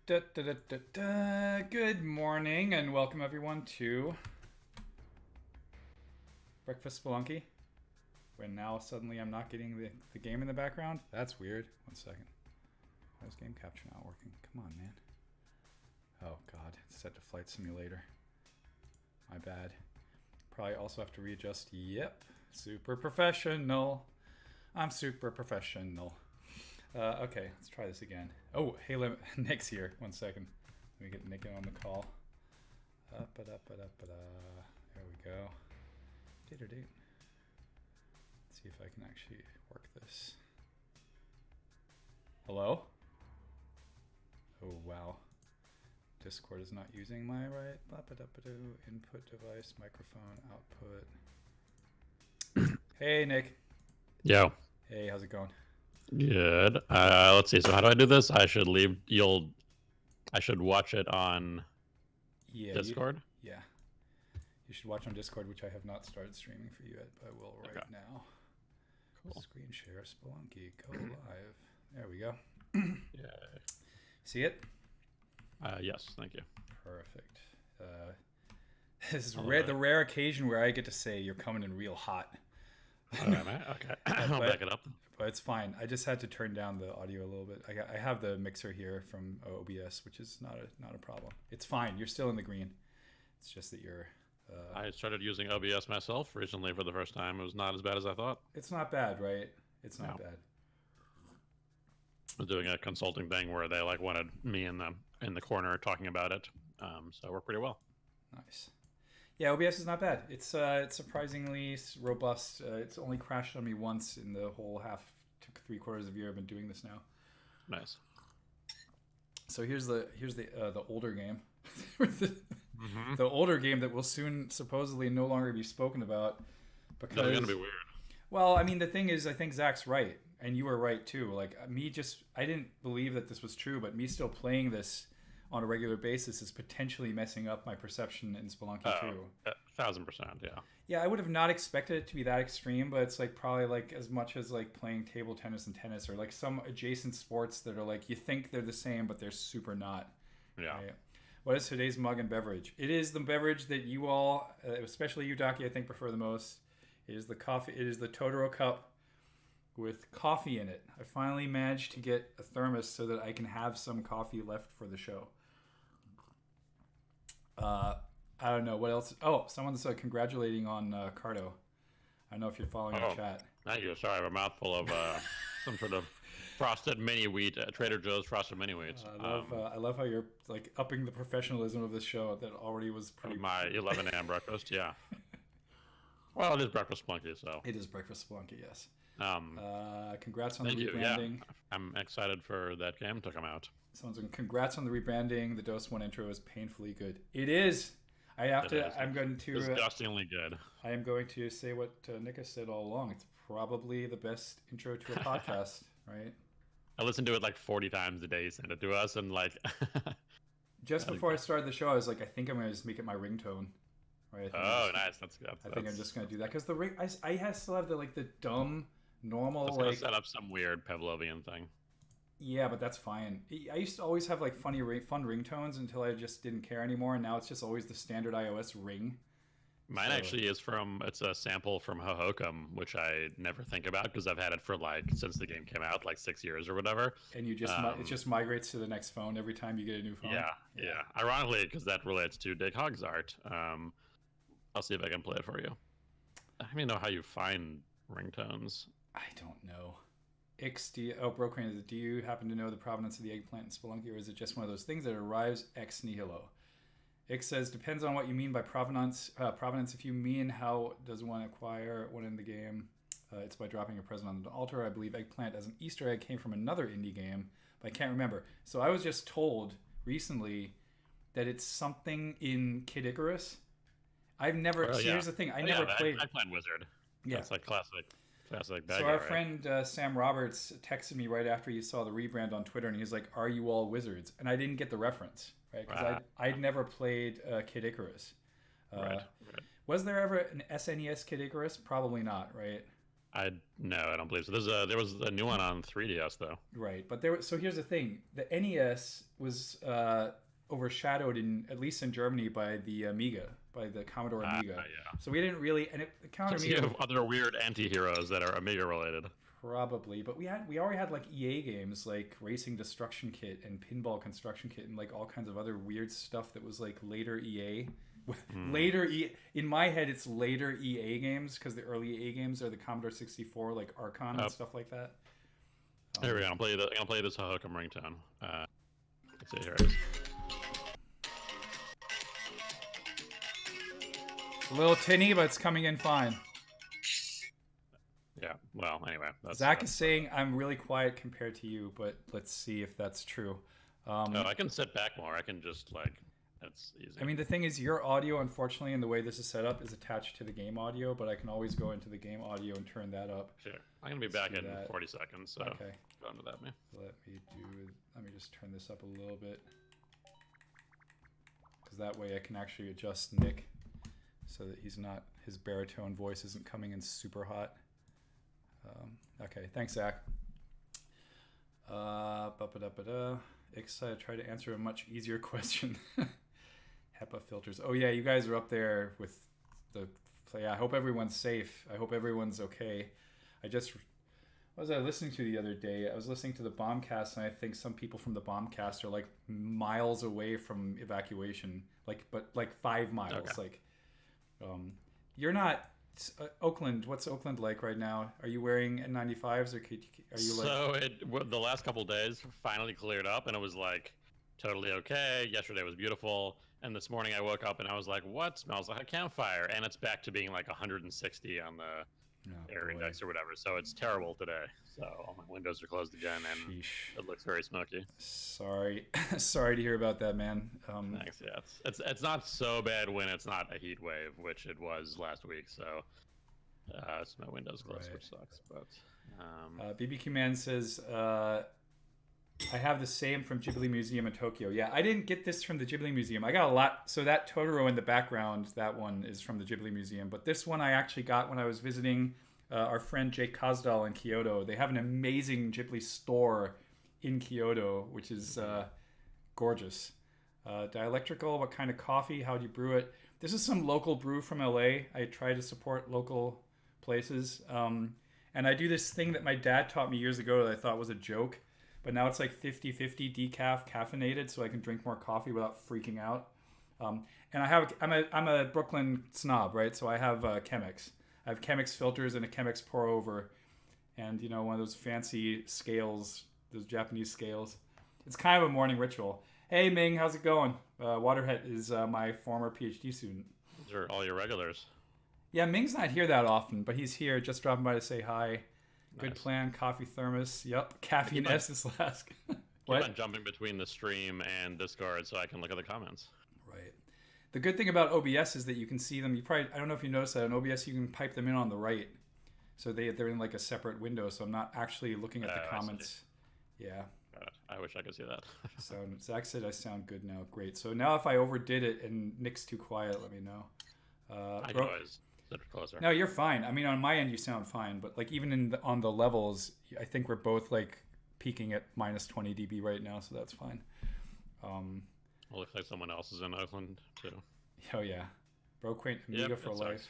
Good morning and welcome everyone to Breakfast Spelunky. When now suddenly I'm not getting the game in the background. That's weird. 1 second. Why is game capture not working? Come on, man. Oh god, it's set to flight simulator. My bad. Probably also have to readjust. Yep. Super professional. I'm super professional. Okay, let's try this again. Oh, hey, Nick's here. 1 second. Let me get Nick in on the call. There we go. Let's see if I can actually work this. Hello? Oh, wow. Discord is not using my right. Input device, microphone, output. Hey, Nick. Yo. Hey, how's it going? Good. Let's see. So how do I do this? I should leave. I should watch it on Discord. Yeah. You should watch on Discord, which I have not started streaming for you yet, but I will right now. Cool. Screen share, Spelunky, go live. There we go. Yeah. See it? Yes. Thank you. Perfect. This is the rare occasion where I get to say you're coming in real hot. Okay. I'll back it up. But it's fine. I just had to turn down the audio a little bit. I have the mixer here from OBS, which is not a problem. It's fine. You're still in the green. It's just that you're... I started using OBS myself recently for the first time. It was not as bad as I thought. It's not bad, right? It's not bad. I was doing a consulting thing where they wanted me in the corner talking about it. So it worked pretty well. Nice. Yeah, OBS is not bad. It's surprisingly robust. It's only crashed on me once in the whole half to 3/4 of year I've been doing this now. Nice. So here's the older game, the older game that will soon supposedly no longer be spoken about because it's gonna be weird. Well, I mean, the thing is, I think Zach's right, and you were right too. Like I didn't believe that this was true, but me still playing this on a regular basis is potentially messing up my perception in Spelunky too. 1000%, yeah. Yeah, I would have not expected it to be that extreme, but it's probably as much as playing table tennis and tennis, or some adjacent sports that are you think they're the same, but they're super not. Yeah. Right? What is today's mug and beverage? It is the beverage that you all, especially you, Daki, I think prefer the most. It is the coffee. It is the Totoro cup with coffee in it. I finally managed to get a thermos so that I can have some coffee left for the show. I don't know what else. Oh, someone's congratulating on Cardo. I don't know if you're following the chat. Thank you. Sorry, I have a mouthful of some sort of frosted mini wheat, Trader Joe's frosted mini wheats. I love how you're upping the professionalism of this show that already was pretty. My 11 a.m. breakfast, yeah. Well, it is breakfast Spelunky, so. It is breakfast Spelunky, yes. Congrats on the rebranding. rebranding. Yeah. I'm excited for that game to come out. Someone's saying, congrats on the rebranding. The Dose 1 intro is painfully good. It is. I'm going to disgustingly good. I am going to say what Nick has said all along. It's probably the best intro to a podcast, right? I listened to it 40 times a day. He sent it to us, and just before I started the show, I was I think I'm going to just make it my ringtone. Right? Nice. That's good. I think I'm just going to do that because the ring. I still have the dumb normal set up some weird Pavlovian thing. Yeah, but that's fine. I used to always have fun ringtones until I just didn't care anymore, and now it's just always the standard iOS ring. Mine actually is it's a sample from Hohokam, which I never think about because I've had it for since the game came out, 6 years or whatever. And you just it just migrates to the next phone every time you get a new phone. Yeah. Ironically, because that relates to Dick Hogg's art. I'll see if I can play it for you. I don't even know how you find ringtones. I don't know. Brocrane, do you happen to know the provenance of the eggplant in Spelunky, or is it just one of those things that arrives ex nihilo? Ix says, depends on what you mean by provenance. Provenance, if you mean how does one acquire one in the game, it's by dropping a present on the altar. I believe eggplant as an Easter egg came from another indie game, but I can't remember. So I was just told recently that it's something in Kid Icarus. I've never... here's the thing. I never played... Eggplant Wizard. Yeah. It's classic. So our friend Sam Roberts texted me right after he saw the rebrand on Twitter, and he was like, "Are you all wizards?" And I didn't get the reference, right? Because I'd never played Kid Icarus. Right. Was there ever an SNES Kid Icarus? Probably not, right? No, I don't believe so. There was a new one on 3DS though. Right, but so here's the thing: the NES was overshadowed at least in Germany by the Amiga, by the Commodore Amiga. Yeah. So we didn't really, the Commodore So you Amiga have other weird anti-heroes that are Amiga related. probably, but we already had like EA games like Racing Destruction Kit and Pinball Construction Kit and like all kinds of other weird stuff that was like later EA. Later in my head it's later EA games because the early EA games are the Commodore 64 like Archon and stuff like that. Here we go. I'm gonna play this Hook'em ringtone. Let's see here. It is. A little tinny, but it's coming in fine. Yeah. Well, anyway. Zach is saying I'm really quiet compared to you, but let's see if that's true. No, I can sit back more. I can just like. That's easy. I mean, the thing is, your audio, unfortunately, and the way this is set up, is attached to the game audio. But I can always go into the game audio and turn that up. Sure. I'm gonna be back in 40 seconds. So okay. Go into that, man. Let me just turn this up a little bit, because that way I can actually adjust Nick, so that his baritone voice isn't coming in super hot. Okay, thanks, Zach. Excited to try to answer a much easier question. HEPA filters. Oh yeah, you guys are up there with the. Yeah, I hope everyone's safe. I hope everyone's okay. What was I listening to the other day? I was listening to the Bombcast, and I think some people from the Bombcast are like miles away from evacuation, but 5 miles. Okay. You're not. Oakland. What's Oakland like right now? Are you wearing N95s or are you like? So the last couple of days finally cleared up, and it was like totally okay. Yesterday was beautiful, and this morning I woke up and I was like, "What smells like a campfire?" And it's back to being like 160 on the air index or whatever. So it's terrible today. So all my windows are closed again, and it looks very smoky. Sorry to hear about that, man. Thanks. Yeah, it's not so bad when it's not a heat wave, which it was last week. So my windows closed, which sucks. But BBQ Man says I have the same from Ghibli Museum in Tokyo. Yeah, I didn't get this from the Ghibli Museum. I got a lot. So that Totoro in the background, that one is from the Ghibli Museum. But this one I actually got when I was visiting our friend Jake Kosdal in Kyoto. They have an amazing Ghibli store in Kyoto, which is gorgeous. Dielectrical, what kind of coffee? How do you brew it? This is some local brew from LA. I try to support local places. And I do this thing that my dad taught me years ago that I thought was a joke. But now it's like 50-50 decaf caffeinated, so I can drink more coffee without freaking out. And I'm a Brooklyn snob, right? So I have Chemex. I have Chemex filters and a Chemex pour over, and one of those fancy scales, those Japanese scales. It's kind of a morning ritual. Hey Ming, how's it going? Waterhead is my former PhD student. These are all your regulars. Yeah, Ming's not here that often, but he's here, just dropping by to say hi. Good plan, coffee thermos. Yep, caffeine Estes flask. What? Keep on jumping between the stream and Discord so I can look at the comments. Right. The good thing about OBS is that you can see them. I don't know if you noticed that on OBS you can pipe them in on the right, so they're in like a separate window. So I'm not actually looking at the comments. Yeah. I wish I could see that. So Zach said I sound good now. Great. So now if I overdid it and Nick's too quiet, let me know. I can always sit closer. No, you're fine. I mean, on my end you sound fine, but like even on the levels, I think we're both like peaking at minus 20 dB right now, so that's fine. Well, looks like someone else is in Oakland too. Oh yeah, Broquaint Amiga for life.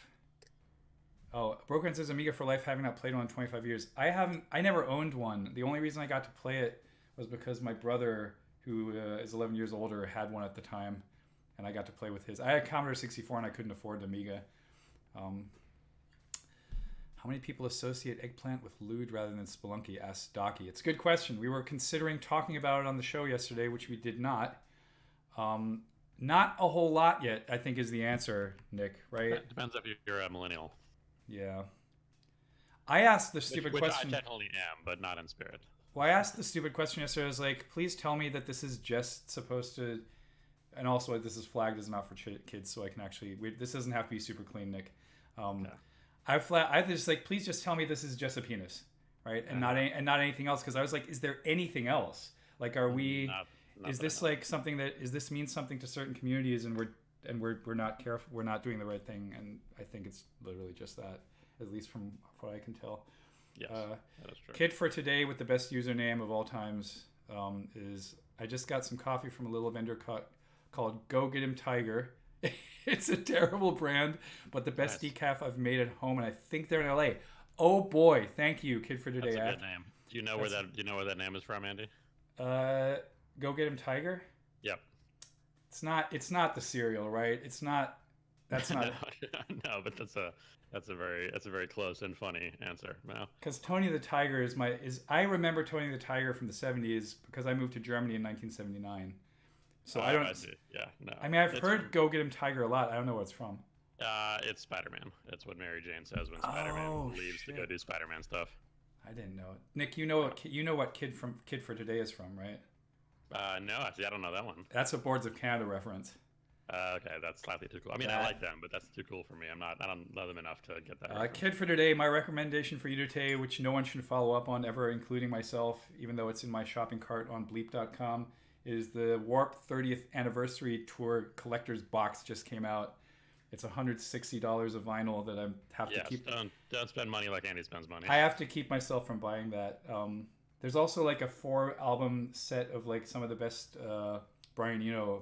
Oh, Broquaint says Amiga for life, having not played one in 25 years. I never owned one. The only reason I got to play it was because my brother, who is 11 years older, had one at the time, and I got to play with his. I had Commodore 64 and I couldn't afford Amiga. How many people associate eggplant with lewd rather than Spelunky? Asked Docky. It's a good question. We were considering talking about it on the show yesterday, which we did not. Not a whole lot yet, I think is the answer, Nick, right? It depends if you're a millennial. Yeah. I asked the stupid question. I definitely am, but not in spirit. Well, I asked the stupid question yesterday. I was like, please tell me that this is just supposed to... And also, this is flagged as not for kids, so I can actually... This doesn't have to be super clean, Nick. Okay. I just like, please just tell me this is just a penis, right? And not anything else, because I was like, is there anything else? Like, are we... is this like something that... Is this mean something to certain communities and we're not careful, we're not doing the right thing? And I think it's literally just that. at least from what I can tell. Yes, that is true. Kid for today with the best username of all times is I just got some coffee from a little vendor called Go Get Him Tiger. It's a terrible brand, but the best decaf I've made at home, and I think they're in LA. Oh boy, thank you, Kid for today. That's a good name. Do you know where that? Do you know where that name is from, Andy? Go Get Him Tiger. Yep. It's not the cereal, right? It's not. That's not. No, but that's a very close and funny answer. No. Because Tony the Tiger is I remember Tony the Tiger from the 70s because I moved to Germany in 1979. So I don't. I see. Yeah, no. I mean, I've heard "Go Get Him Tiger" a lot. I don't know what it's from. It's Spider-Man. It's what Mary Jane says when Spider-Man leaves to go do Spider-Man stuff. I didn't know it. Nick, you know what Kid for Today is from, right? No, actually, I don't know that one. That's a Boards of Canada reference. Okay, that's slightly too cool. I mean, I like them, but that's too cool for me. I don't know them enough to get that. Kid for Today, my recommendation for you today, which no one should follow up on ever, including myself, even though it's in my shopping cart on bleep.com, is the Warp 30th Anniversary Tour Collector's Box just came out. It's $160 of vinyl that I have to keep. Don't spend money like Andy spends money. I have to keep myself from buying that. There's also like a 4-album set of like some of the best Brian Eno.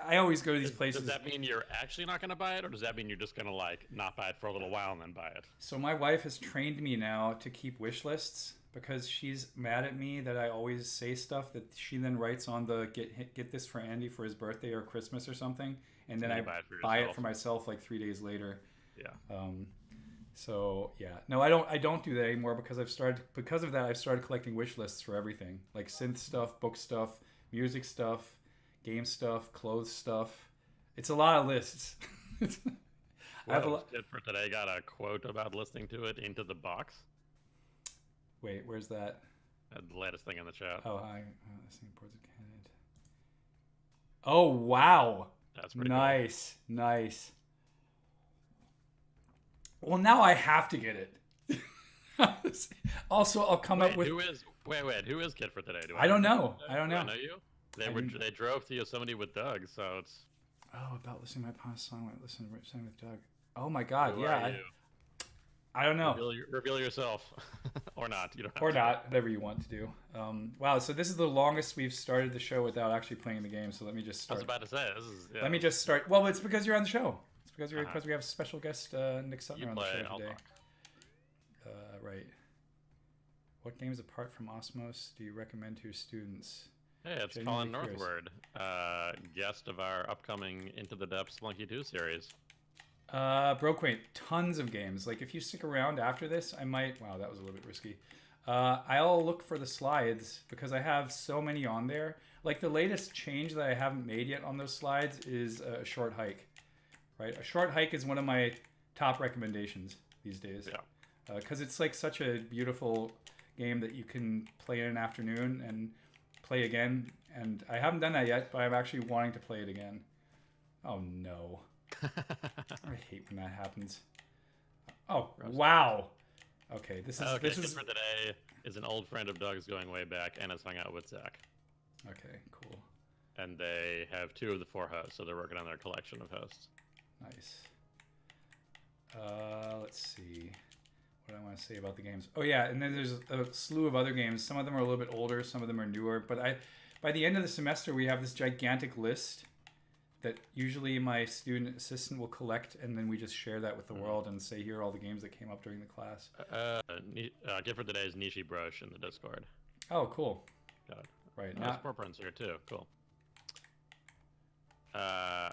I always go to these places. Does that mean you're actually not going to buy it, or does that mean you're just going to like not buy it for a little while and then buy it? So my wife has trained me now to keep wish lists because she's mad at me that I always say stuff that she then writes on the get this for Andy for his birthday or Christmas or something, and then I buy it for myself like 3 days later. Yeah. So yeah, no, I don't do that anymore because I've started collecting wish lists for everything, like synth stuff, book stuff, music stuff, game stuff, clothes stuff. It's a lot of lists. Kid for Today got a quote about listening to it into the box. Wait, where's that? The latest thing in the chat. Oh, hi. Listening Boards of Canada. Oh wow. That's pretty nice, cool. Nice. Well, now I have to get it. Also, I'll come up with. Who is Kid for Today? I don't know. I don't know. I know you. They drove to Yosemite with Doug, so it's. Oh, about listening to my past song. Listening with Doug. Oh my God! Who yeah. I don't know. Reveal yourself, or not. You don't. Or not. Whatever you want to do. Wow. So this is the longest we've started the show without actually playing the game. So let me just start. I was about to say this is. Yeah. Let me just start. Well, it's because you're on the show. It's because we have special guest Nick Sutton on the show today. Right. What games apart from Osmos do you recommend to your students? Hey, it's Colin Northward, guest of our upcoming Into the Depths Spelunky 2 series. Broquaint, tons of games. Like if you stick around after this, I might. Wow, that was a little bit risky. I'll look for the slides because I have so many on there. Like the latest change that I haven't made yet on those slides is a short hike. Right, a short hike is one of my top recommendations these days. Yeah. Because it's like such a beautiful game that you can play in an afternoon and play again. And I haven't done that yet, but I'm actually wanting to play it again. Oh no. I hate when that happens. Oh, wow. Okay, this is... Kid for Today is an old friend of Doug's going way back and has hung out with Zach. Okay, cool. And they have 2 of the 4 hosts, so they're working on their collection of hosts. Nice. Let's see. What do I want to say about the games? Oh yeah, and then there's a slew of other games. Some of them are a little bit older, some of them are newer. But by the end of the semester, we have this gigantic list that usually my student assistant will collect, and then we just share that with the world and say, here are all the games that came up during the class. Kid for Today is Nishi Brush in the Discord. Oh, cool. Got it. Right. There's Poor Prince here too. Cool.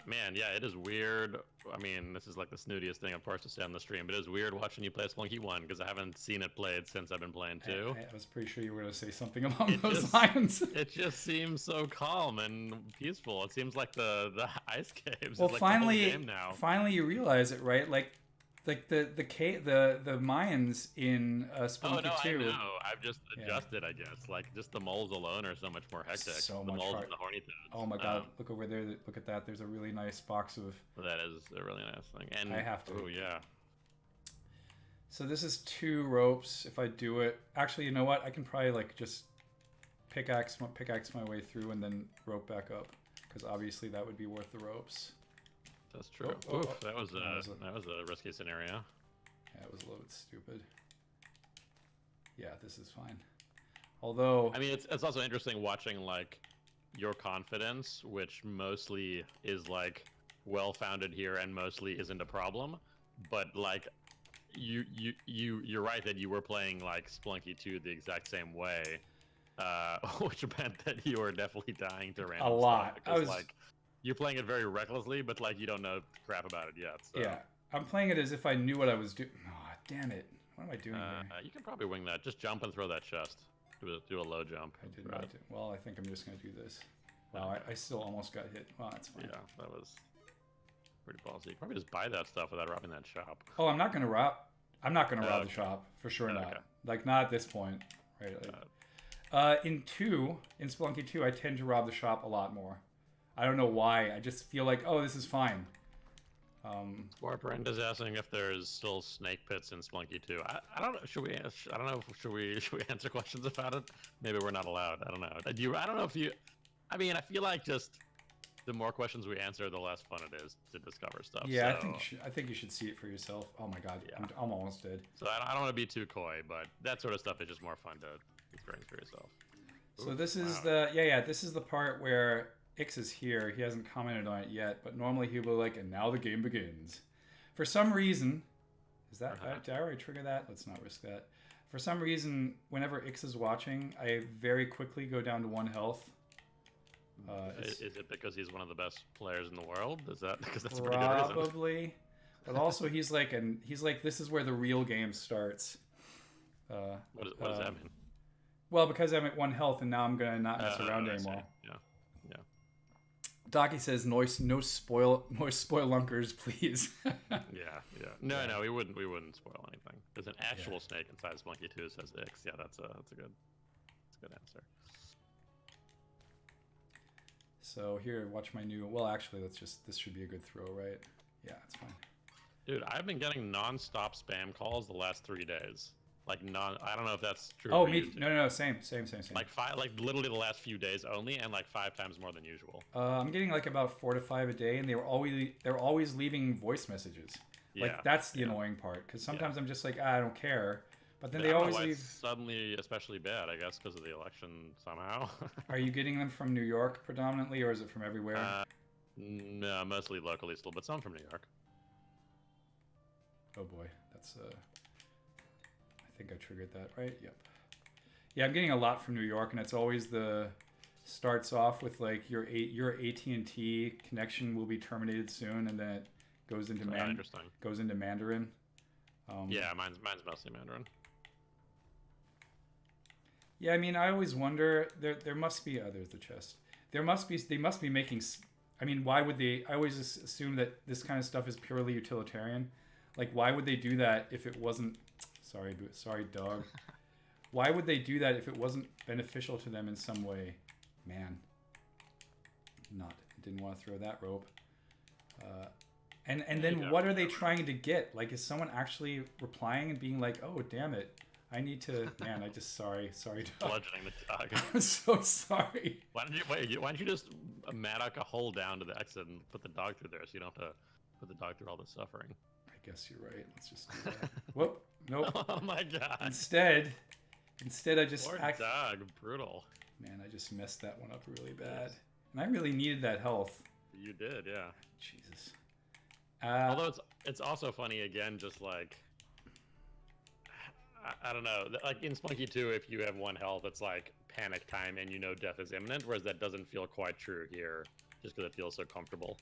Man, yeah, it is weird. I mean, this is like the snootiest thing, of course, to say on the stream, but it is weird watching you play Spelunky 1 because I haven't seen it played since I've been playing 2. I was pretty sure you were going to say something along those lines. It just seems so calm and peaceful. It seems like the ice caves. Well, is like finally, the whole game now. Finally, you realize it, right? Like the Mayans in Spelunky 2. I know. I've just adjusted, I guess. Like, just the moles alone are so much more hectic. So the much moles hard. and the horny toads. Oh my God! Look over there. Look at that. There's a really nice box of. That is a really nice thing. And I have to. Oh yeah. So this is 2 ropes. If I do it, actually, you know what? I can probably like just pickaxe my way through and then rope back up, because obviously that would be worth the ropes. That's true. That was a risky scenario. Yeah, it was a little bit stupid. Yeah, this is fine. Although, I mean, it's also interesting watching like your confidence, which mostly is like well-founded here and mostly isn't a problem, but like you're right that you were playing like Spelunky 2 the exact same way, which meant that you were definitely dying to random a lot. stuff because like you're playing it very recklessly, but like you don't know crap about it yet. So. Yeah, I'm playing it as if I knew what I was doing. Oh, damn it! What am I doing here? You can probably wing that. Just jump and throw that chest. Do a low jump. I did not do. Well, I think I'm just gonna do this. Wow, I still almost got hit. Well, that's fine. Yeah, that was pretty ballsy. You probably just buy that stuff without robbing that shop. Oh, I'm not gonna rob. I'm not gonna rob the shop for sure. Not okay. like not at this point, right? Like, in Spelunky 2, I tend to rob the shop a lot more. I don't know why. I just feel like, oh, this is fine. Warbrand is asking if there's still snake pits in Spelunky 2. I don't know. Should we? I don't know. Should we answer questions about it? Maybe we're not allowed. I don't know. I don't know if you. I mean, I feel like just the more questions we answer, the less fun it is to discover stuff. Yeah, so, I think you should see it for yourself. Oh my god, yeah. I'm almost dead. So I don't want to be too coy, but that sort of stuff is just more fun to experience for yourself. So this is this is the part where Ix is here. He hasn't commented on it yet, but normally he'll be like, and now the game begins. For some reason, did I already trigger that? Let's not risk that. For some reason, whenever Ix is watching, I very quickly go down to 1 health. Is it because he's one of the best players in the world? Is that because that's a pretty good reason? Probably, but also he's like, this is where the real game starts. What does that mean? Well, because I'm at 1 health and now I'm gonna not mess around anymore. Yeah. Docky says, no spoilunkers, please. yeah. No, we wouldn't spoil anything. There's an actual snake inside Spelunky 2 says Ix. Yeah, that's a good answer. So here, watch my new. Well, actually, this should be a good throw, right? Yeah, it's fine. Dude, I've been getting non-stop spam calls the last 3 days. Like I don't know if that's true. Oh, me. No, same. Like literally the last few days only, and like 5 times more than usual. I'm getting like about 4 to 5 a day, and they're always leaving voice messages. Like that's the annoying part, because sometimes I'm just like, I don't care, but then they always leave. It's suddenly especially bad, I guess, because of the election somehow. Are you getting them from New York predominantly, or is it from everywhere? No, mostly locally still, but some from New York. Oh boy, that's I think I triggered that, right? Yep. Yeah, I'm getting a lot from New York, and it's always starts off with like your AT&T connection will be terminated soon, and then it goes into Mandarin. Yeah, mine's mostly Mandarin. Yeah, I mean, I always wonder there must be others. The chest. They must be making. I mean, why would they? I always assume that this kind of stuff is purely utilitarian. Like, why would they do that if it wasn't? Sorry, dog. Why would they do that if it wasn't beneficial to them in some way? Man, didn't want to throw that rope. And then what are they trying to get? Like, is someone actually replying and being like, "Oh, damn it, I need to." Man, sorry, dog. Bludgeoning the dog. I'm so sorry. Why don't you just Maddock a hole down to the exit and put the dog through there, so you don't have to put the dog through all the suffering? I guess you're right. Let's just do that. Whoop. Nope. Oh my god. Instead I just Poor dog, brutal. Man, I just messed that one up really bad. And I really needed that health. You did, yeah. Jesus. Although it's also funny again, just like I don't know, like in Spelunky 2, if you have 1 health, it's like panic time and you know death is imminent, whereas that doesn't feel quite true here, just because it feels so comfortable.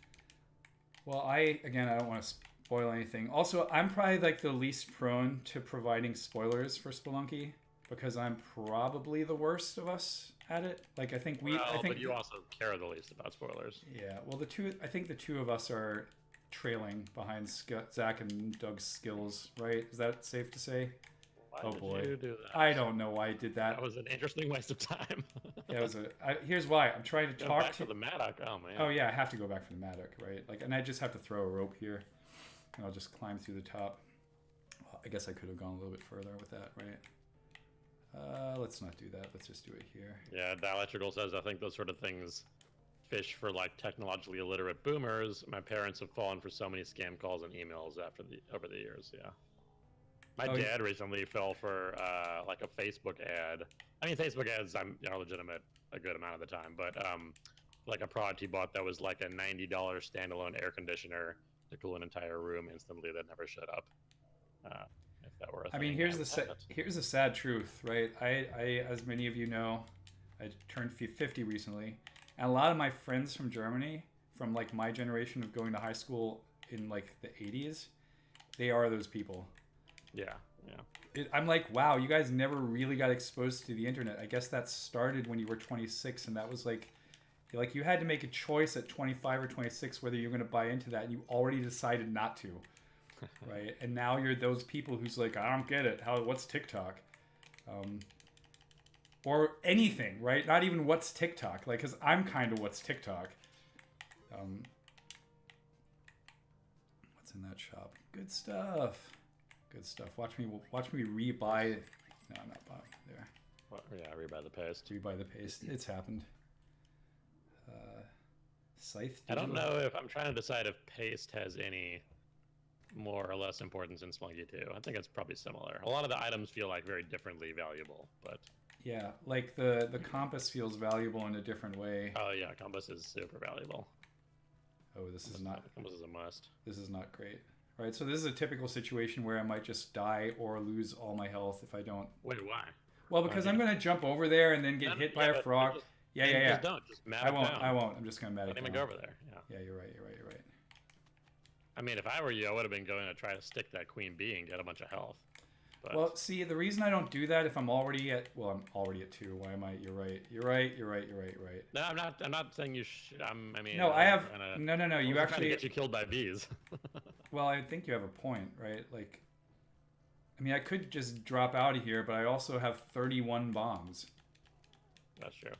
Well, I don't want to spoil anything. Also, I'm probably like the least prone to providing spoilers for Spelunky, because I'm probably the worst of us at it. Like, I think but you also care the least about spoilers. Yeah, well, the two of us are trailing behind Zach and Doug's skills, right? Is that safe to say? Why did you do that? I don't know why I did that. That was an interesting waste of time. Yeah, here's why. I'm trying to talk to the Maddock. Oh man. Oh yeah, I have to go back for the Maddock, right? Like, and I just have to throw a rope here, and I'll just climb through the top. Well, I guess I could have gone a little bit further with that, right? Let's not do that. Let's just do it here. Yeah, Dialectrical says, I think those sort of things fish for like technologically illiterate boomers. My parents have fallen for so many scam calls and emails over the years. Yeah. My Oh, dad recently fell for like a Facebook ad. I mean, Facebook ads are legitimate a good amount of the time, but like a product he bought that was like a $90 standalone air conditioner to cool an entire room instantly that never shut up. If that were a I mean, thing, I would have it. here's the sad truth, right? As many of you know, I turned 50 recently, and a lot of my friends from Germany, from like my generation of going to high school in like the 80s, they are those people. Yeah, yeah. I'm like, wow, you guys never really got exposed to the internet. I guess that started when you were 26, and that was like you had to make a choice at 25 or 26 whether you're going to buy into that, and you already decided not to, right? And now you're those people who's like, I don't get it. What's TikTok? Or anything, right? Not even what's TikTok, like, because I'm kind of what's TikTok. What's in that shop? Good stuff. Good stuff. Watch me rebuy. No, I'm not buying there. Well, yeah, rebuy the paste. Rebuy the paste. It's happened. Scythe. I don't know if I'm trying to decide if paste has any more or less importance in Spelunky 2. I think it's probably similar. A lot of the items feel like very differently valuable, but yeah, like the compass feels valuable in a different way. oh yeah, compass is super valuable. Oh, compass is a must. This is not great. Right, so this is a typical situation where I might just die or lose all my health if I don't. Wait, why? Well, because I'm gonna jump over there and then get hit by a frog. Yeah. Just don't. Just map I won't. down. I won't. I'm just gonna mat it Don't even down. go over there. Yeah. Yeah, you're right. I mean, if I were you, I would have been going to try to stick that queen bee and get a bunch of health. But Well, see, the reason I don't do that if I'm already at I'm already at 2. Why am I? You're right. no, I'm not. I'm not saying you should. I mean, No, I have no. You I'm trying to actually. get you killed by bees. Well, I think you have a point, right? Like, I mean, I could just drop out of here, but I also have 31 bombs. That's true.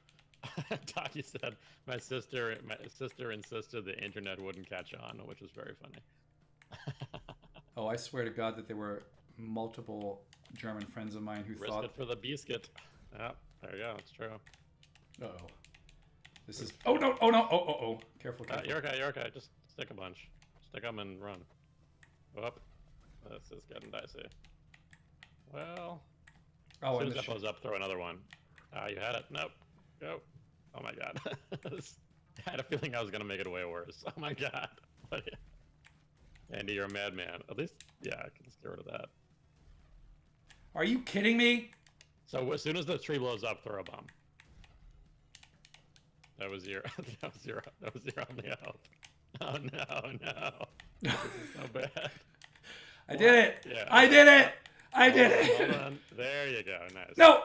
Taki said my sister insisted the internet wouldn't catch on, which was very funny. Oh, I swear to God that there were multiple German friends of mine who Risk thought. it for the biscuit. Yeah, there you go. It's true. Uh-oh. This is. Oh no! Oh! Careful! You're okay. Just stick a bunch. Stick them and run. Up. This is getting dicey. Well. Oh, as soon and as that goes up, throw another one. You had it. Nope. Go. Oh my God. I had a feeling I was gonna make it way worse. Oh my God. But yeah. Andy, you're a madman. At least, yeah, I can just get rid of that. Are you kidding me? So as soon as the tree blows up, throw a bomb. That was your only help. Oh no. This is so bad. I did it! Yeah. I did it! I did Hold it! on. There you go. Nice. No!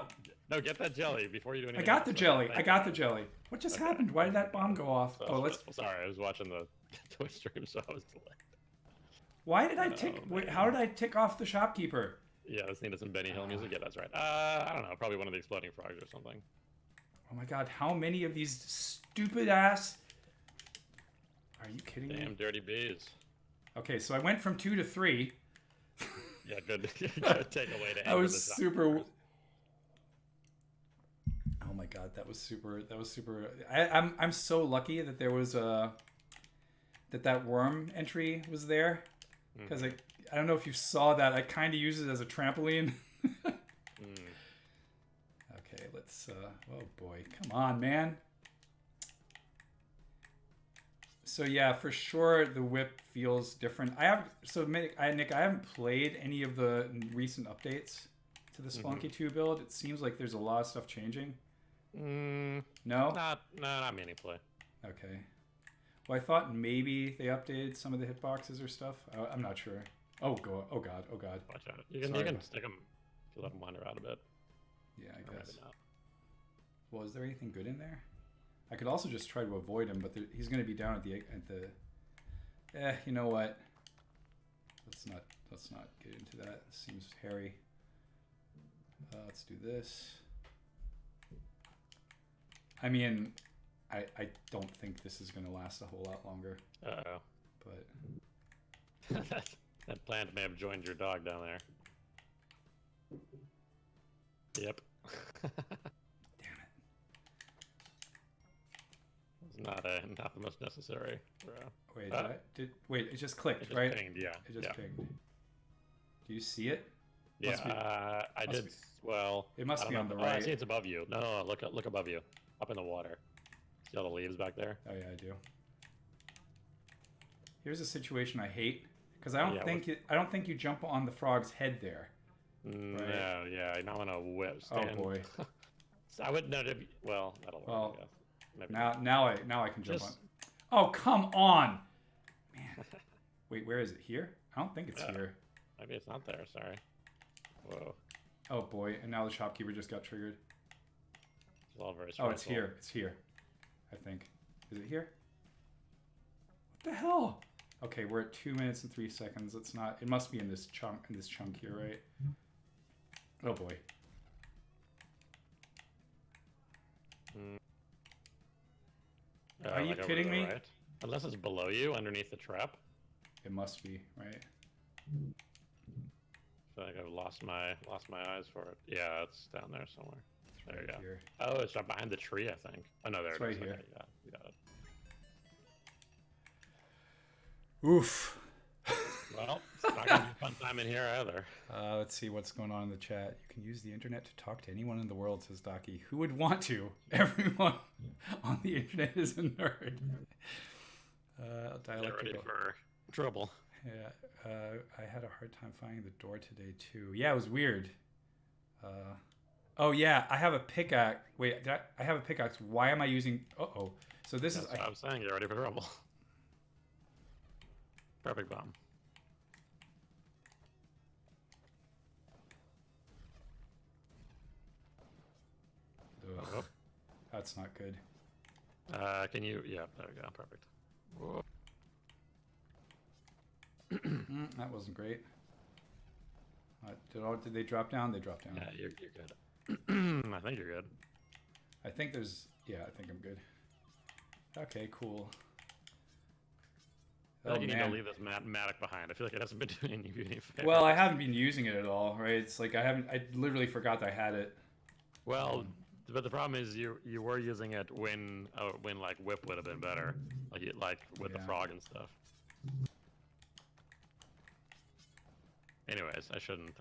No, get that jelly before you do anything. I got the else. jelly. Thank I got you. the jelly. What just happened? Why did that bomb go off? So Oh, let's. Sorry, I was watching the Twitch stream, so I was delayed. Why did I tick? Wait, how did I tick off the shopkeeper? Yeah, let's need some Benny Hill music. Yeah, that's right. I don't know. Probably one of the exploding frogs or something. Oh my God! How many of these stupid ass? Are you kidding me? Damn dirty bees. Okay, so I went from 2 to 3. Yeah, good. Good takeaway to end. I was this super. Oh my God, that was super. I'm so lucky that there was that worm entry was there, because I don't know if you saw that. I kind of used it as a trampoline. Okay, let's. Oh boy, come on, man. So yeah, for sure the whip feels different. Nick, I haven't played any of the recent updates to the Spelunky 2 build. It seems like there's a lot of stuff changing. No? Not meaningfully. Okay. Well, I thought maybe they updated some of the hitboxes or stuff. I'm not sure. Oh god. Watch out. You can stick them if you let them wander out a bit. Yeah, I Or guess. maybe not. Well, is there anything good in there? I could also just try to avoid him, but he's going to be down at the. You know what? Let's not get into that. It seems hairy. Let's do this. I mean, I don't think this is going to last a whole lot longer. Uh-oh. But that plant may have joined your dog down there. Yep. damn it. Not the most necessary. Wait, wait, it just clicked, It just right? pinged, yeah. It just yeah. pinged. Do you see it? Yeah, Must be- I must did. be- Well, It must I don't be know. on the Oh, I see right. it's above you. No, no, no, look above you, up in the water. See all the leaves back there? Oh yeah, I do. Here's a situation I hate because I don't Yeah, think you jump on the frog's head there. Right? No, yeah, you're not gonna whip. Oh Stand. boy. So I would not. Well, that'll work. Well, I guess. Maybe now I can jump on. Just- Oh come on, man. Wait, where is it? Here? I don't think it's here. Maybe it's not there. Sorry. Whoa. Oh boy, and now the shopkeeper just got triggered. It's all very Oh, it's stressful. here. It's here. I think. Is it here? What the hell? Okay, we're at 2 minutes and 3 seconds. It's not. It must be in this chunk. In this chunk here, right? Oh boy. Are you like over kidding to the me? right? Unless it's below you, underneath the trap. It must be right. I feel like I've lost my eyes for it. Yeah, it's down there somewhere. There you Right go. here. Oh, it's right behind the tree, I think. Oh no, there It's it is. right here. Okay, yeah, you got it. Oof. Well, it's not gonna be a fun time in here either. Let's see what's going on in the chat. You can use the internet to talk to anyone in the world, says Docky. Who would want to? Everyone on the internet is a nerd. Get Dialectical. ready for trouble. Yeah, I had a hard time finding the door today too. Yeah, it was weird. Oh yeah, I have a pickaxe. Wait, I have a pickaxe. Why am I using? Uh-oh. So this That's is. what I was saying. Get ready for trouble. Perfect bomb. Ugh, Oh. that's not good. Can you? Yeah, there we go. Perfect. Whoa. That wasn't great. Did they drop down? They dropped down. Yeah, you're good. I think you're good. I think there's. Yeah, I think I'm good. Okay, cool. I feel like Oh, you need man. to leave this mattock behind. I feel like it hasn't been doing you any favors. Well, I haven't been using it at all, right? It's like I literally forgot I had it. Well, but the problem is you were using it when like whip would have been better, like with the Yeah. frog and stuff. Anyways, I shouldn't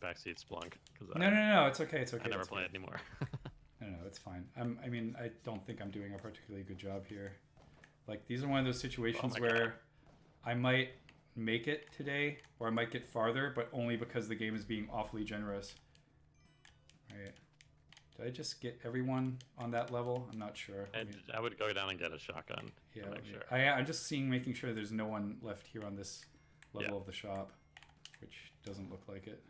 backseat Splunk because No, it's okay, it's okay. I never it's play okay. it anymore. No, it's fine. I mean, I don't think I'm doing a particularly good job here. Like, these are one of those situations my where I might make it today, or I might get farther, but only because the game is being awfully generous. Right. Did I just get everyone on that level? I'm not sure. I would go down and get a shotgun. Yeah, to make sure. I'm just making sure there's no one left here on this level of the shop, which doesn't look like it.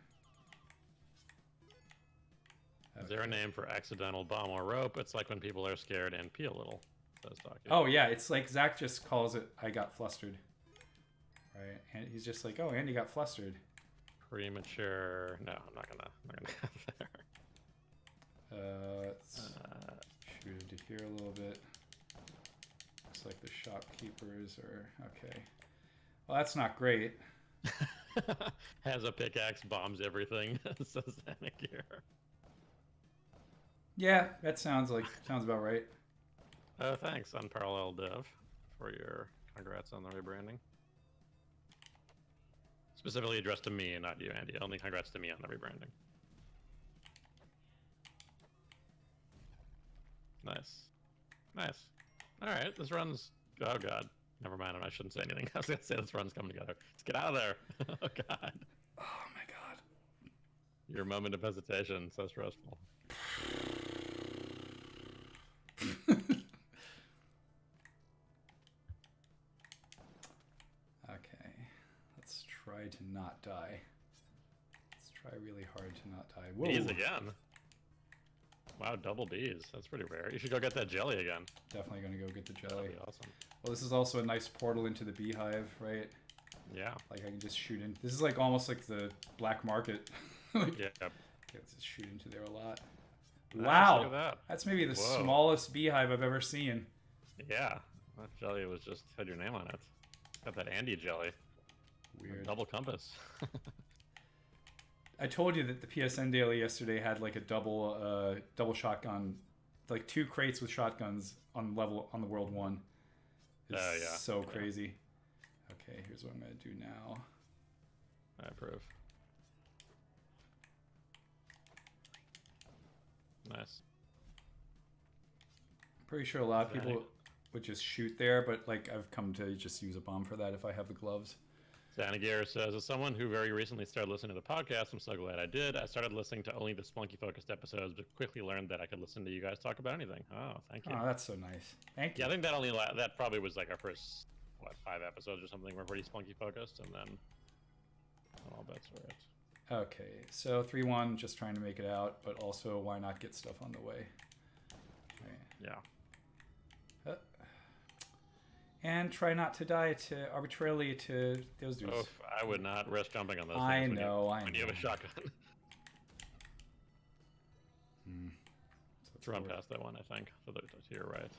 Is there a name for accidental bomb or rope? It's like when people are scared and pee a little. Says Doc. Oh yeah, it's like Zach just calls it I got flustered. Right? And he's just like, oh, Andy got flustered. Premature. No, I'm not gonna have there. Let's shoot into here a little bit. Looks like the shopkeepers are okay. Well, that's not great. Has a pickaxe, bombs everything. Says Zanik here. Yeah, that sounds about right. Thanks, Unparalleled Dev, for your congrats on the rebranding. Specifically addressed to me and not you, Andy. Only congrats to me on the rebranding. Nice. Nice. Alright, this run's... Oh god. Never mind, I shouldn't say anything. I was gonna say this run's coming together. Let's get out of there. Oh god. Oh my god. Your moment of hesitation, so stressful. Okay, let's try to not die. Let's try really hard to not die. Whoa. Bees again. Wow, double bees. That's pretty rare. You should go get that jelly again. Definitely gonna go get the jelly. That'd be awesome. Well, this is also a nice portal into the beehive, right? Yeah. Like I can just shoot in. This is like almost like the black market. Like, Yeah. let's just shoot into there a lot. Nice, Wow, look at that. that's maybe the Whoa. smallest beehive I've ever seen. Yeah. That jelly was just had your name on it. Got that Andy jelly. Weird. Double compass. I told you that the PSN daily yesterday had like a double shotgun, like 2 crates with shotguns on the world 1. It's Oh, yeah. so Yeah. crazy. Okay, here's what I'm gonna do now. I approve. Nice. Pretty sure a lot of people would just shoot there, but like I've come to just use a bomb for that if I have the gloves. Zanagir says, as someone who very recently started listening to the podcast, I'm so glad I did. I started listening to only the Spelunky-focused episodes, but quickly learned that I could listen to you guys talk about anything. Oh, thank you. Oh, that's so nice. Thank you. Yeah, I think that probably was like our first, 5 episodes or something were pretty Spelunky-focused, and then all bets were it. Okay, so 3-1, just trying to make it out, but also why not get stuff on the way? Right. Yeah. And try not to die arbitrarily to those dudes. Oof, I would not risk jumping on those I things know. when you have a shotgun. Let's run past that one, I think, to your right.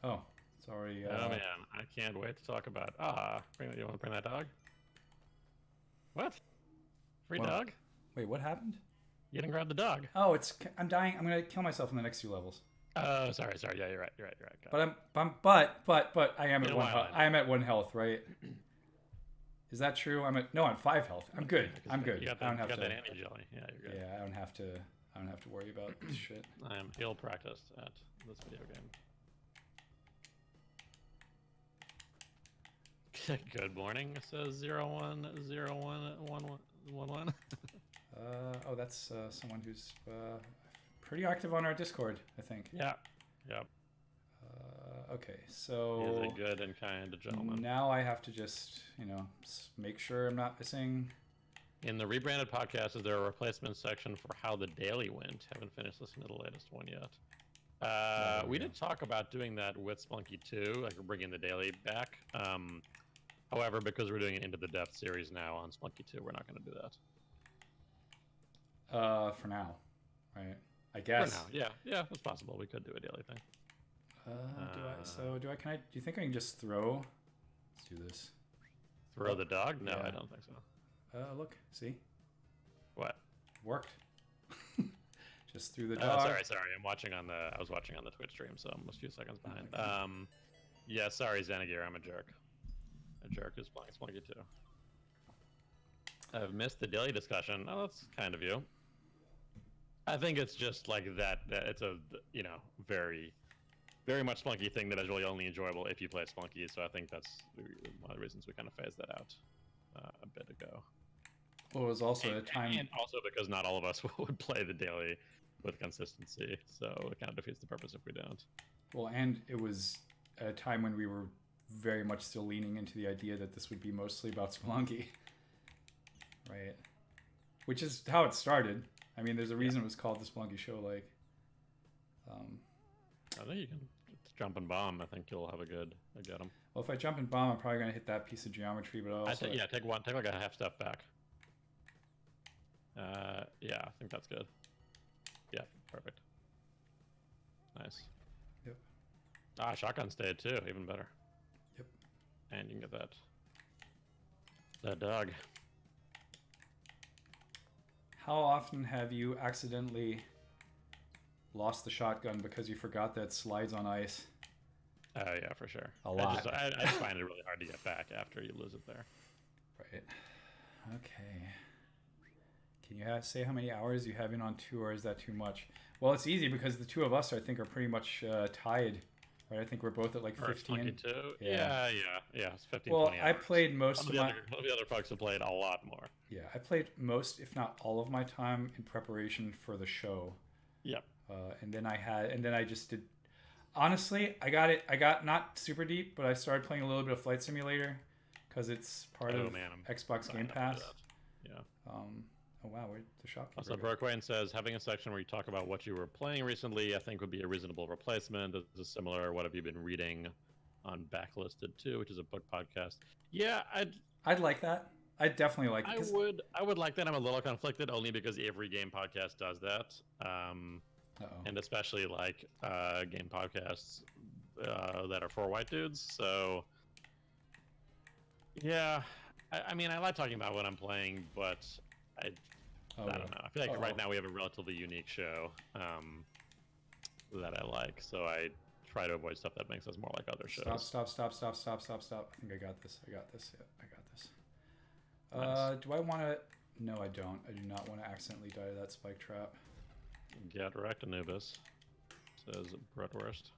Oh, sorry. Oh man, I can't wait to talk about. You want to bring that dog? What? Free dog? Wait, what happened? You didn't grab the dog. Oh, I'm dying. I'm gonna kill myself in the next 2 levels. Oh, sorry. Yeah, you're right. But I am at 1 health. I am at 1 health, right? Is that true? I'm 5 health. I'm good. I'm good. You got that anti-jelly. Yeah, you're good. Yeah, I don't have to worry about this shit. I am ill practiced at this video game. Good morning, says 01011111. Oh, that's someone who's pretty active on our Discord, I think. Yeah. Yep. Okay, so he's a good and kind gentleman. Now I have to just, make sure I'm not missing. In the rebranded podcast, is there a replacement section for how the daily went? Haven't finished listening to the latest one yet. We did talk about doing that with Spelunky 2, like we're bringing the daily back. However, because we're doing it Into the Depth series now on Spelunky 2, we're not going to do that. For now, right? I guess. For now, yeah, it's possible. We could do a daily thing. Do you think I can just throw? Let's do this. Throw the dog? No, yeah. I don't think so. Look, see? What? Worked. Just through the dog. Sorry. I was watching on the Twitch stream, so I'm a few seconds behind. Yeah, sorry, Zanagir, I'm a jerk. A jerk is playing Spelunky 2. I've missed the daily discussion. Oh, that's kind of you. I think it's just like that it's a, very, very much Spelunky thing that is really only enjoyable if you play Spelunky, so I think that's one of the reasons we kind of phased that out a bit ago. Well, it was also a time... And also because not all of us would play the daily with consistency, so it kind of defeats the purpose if we don't. Well, and it was a time when we were very much still leaning into the idea that this would be mostly about Spelunky. Right? Which is how it started. I mean, there's a reason it was called the Spelunky Show, like... I think you can jump and bomb. I think you'll have a good get him. Well, if I jump and bomb, I'm probably going to hit that piece of geometry, but also... take like a half step back. Yeah, I think that's good. Yeah, perfect. Nice. Yep. Shotgun stayed too, even better. Yep. And you can get that dog. How often have you accidentally lost the shotgun because you forgot that it slides on ice? Oh yeah, for sure. A lot. I just find it really hard to get back after you lose it there. Right. Okay. Can you say how many hours you have in on 2, or is that too much? Well, it's easy because the two of us, I think, are pretty much tied. Right? I think we're both at like 15. Yeah. It's 15. Well, 20 hours. I played most of my... One of the other folks have played a lot more. Yeah, I played most, if not all of my time in preparation for the show. Yep. And then I just did... Honestly, I got not super deep, but I started playing a little bit of Flight Simulator because it's part of Xbox Game Pass. Yeah. Oh wow, where'd the shopkeeper Also, go? Brookwayne says, having a section where you talk about what you were playing recently, I think would be a reasonable replacement. This is similar, what have you been reading on Backlisted too, which is a book podcast. Yeah, I'd like that. I'd definitely like it. I would like that. I'm a little conflicted only because every game podcast does that. And especially like game podcasts that are for white dudes. So yeah, I mean, I like talking about what I'm playing, but I don't know. I feel like right now we have a relatively unique show that I like, so I try to avoid stuff that makes us more like other shows. Stop. I think I got this. Yeah, I got this. Nice. Do I want to... No, I don't. I do not want to accidentally die to that spike trap. Get wrecked, Anubis, says Bratwurst.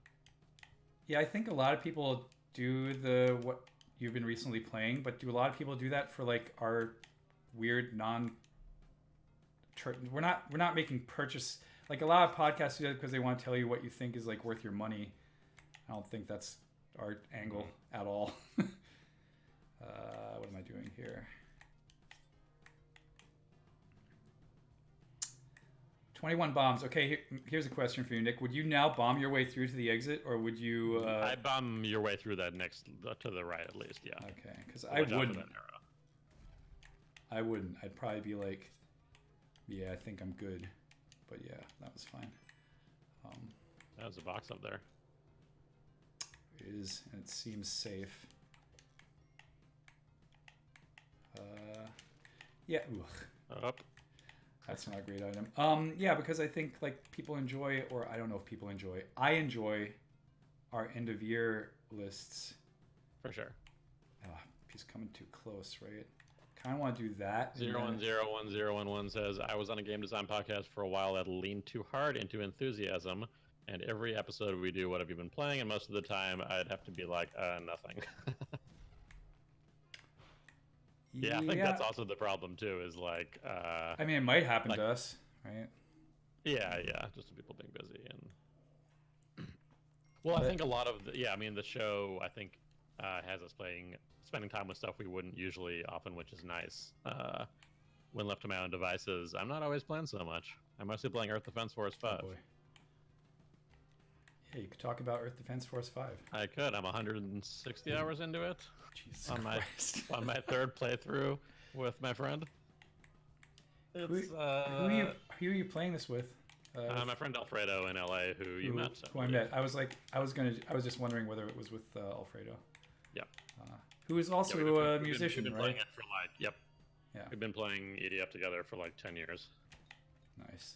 Yeah, I think a lot of people do the what you've been recently playing, but do a lot of people do that for like our weird we're not making purchase, like a lot of podcasts do that because they want to tell you what you think is like worth your money. I don't think that's our angle at all. What am I doing here? 21 bombs. Okay, here's a question for you, Nick. Would you now bomb your way through to the exit, or would you... I bomb your way through that next, to the right at least, yeah. Okay, because I wouldn't. I wouldn't. I'd probably be like, yeah, I think I'm good. But yeah, that was fine. There's a box up there. It is, and it seems safe. Yeah, Up. That's not a great item. Yeah, because I think like people enjoy, or I don't know if people enjoy. I enjoy our end of year lists. For sure. He's coming too close, right? Kind of want to do that. 01011011 says, I was on a game design podcast for a while that leaned too hard into enthusiasm, and every episode we do, what have you been playing? And most of the time I'd have to be like, nothing. Yeah, I think that's also the problem too, is like... I mean, it might happen to us, right? Yeah, just people being busy. And well, I think a lot of the show, I think, has us spending time with stuff we wouldn't usually often, which is nice. When left to my own devices, I'm not always playing so much. I'm mostly playing Earth Defense Force 5. Oh boy. Yeah, you could talk about Earth Defense Force 5. I could. I'm 160 hours into it. Jesus on Christ. on my third playthrough with my friend. Who are you playing this with? My friend Alfredo in LA, who you met. Who I met. I was just wondering whether it was with Alfredo. Yeah. Who is also a musician, we've been right? Playing it for like, yep. Yeah. We've been playing EDF together for like 10 years. Nice.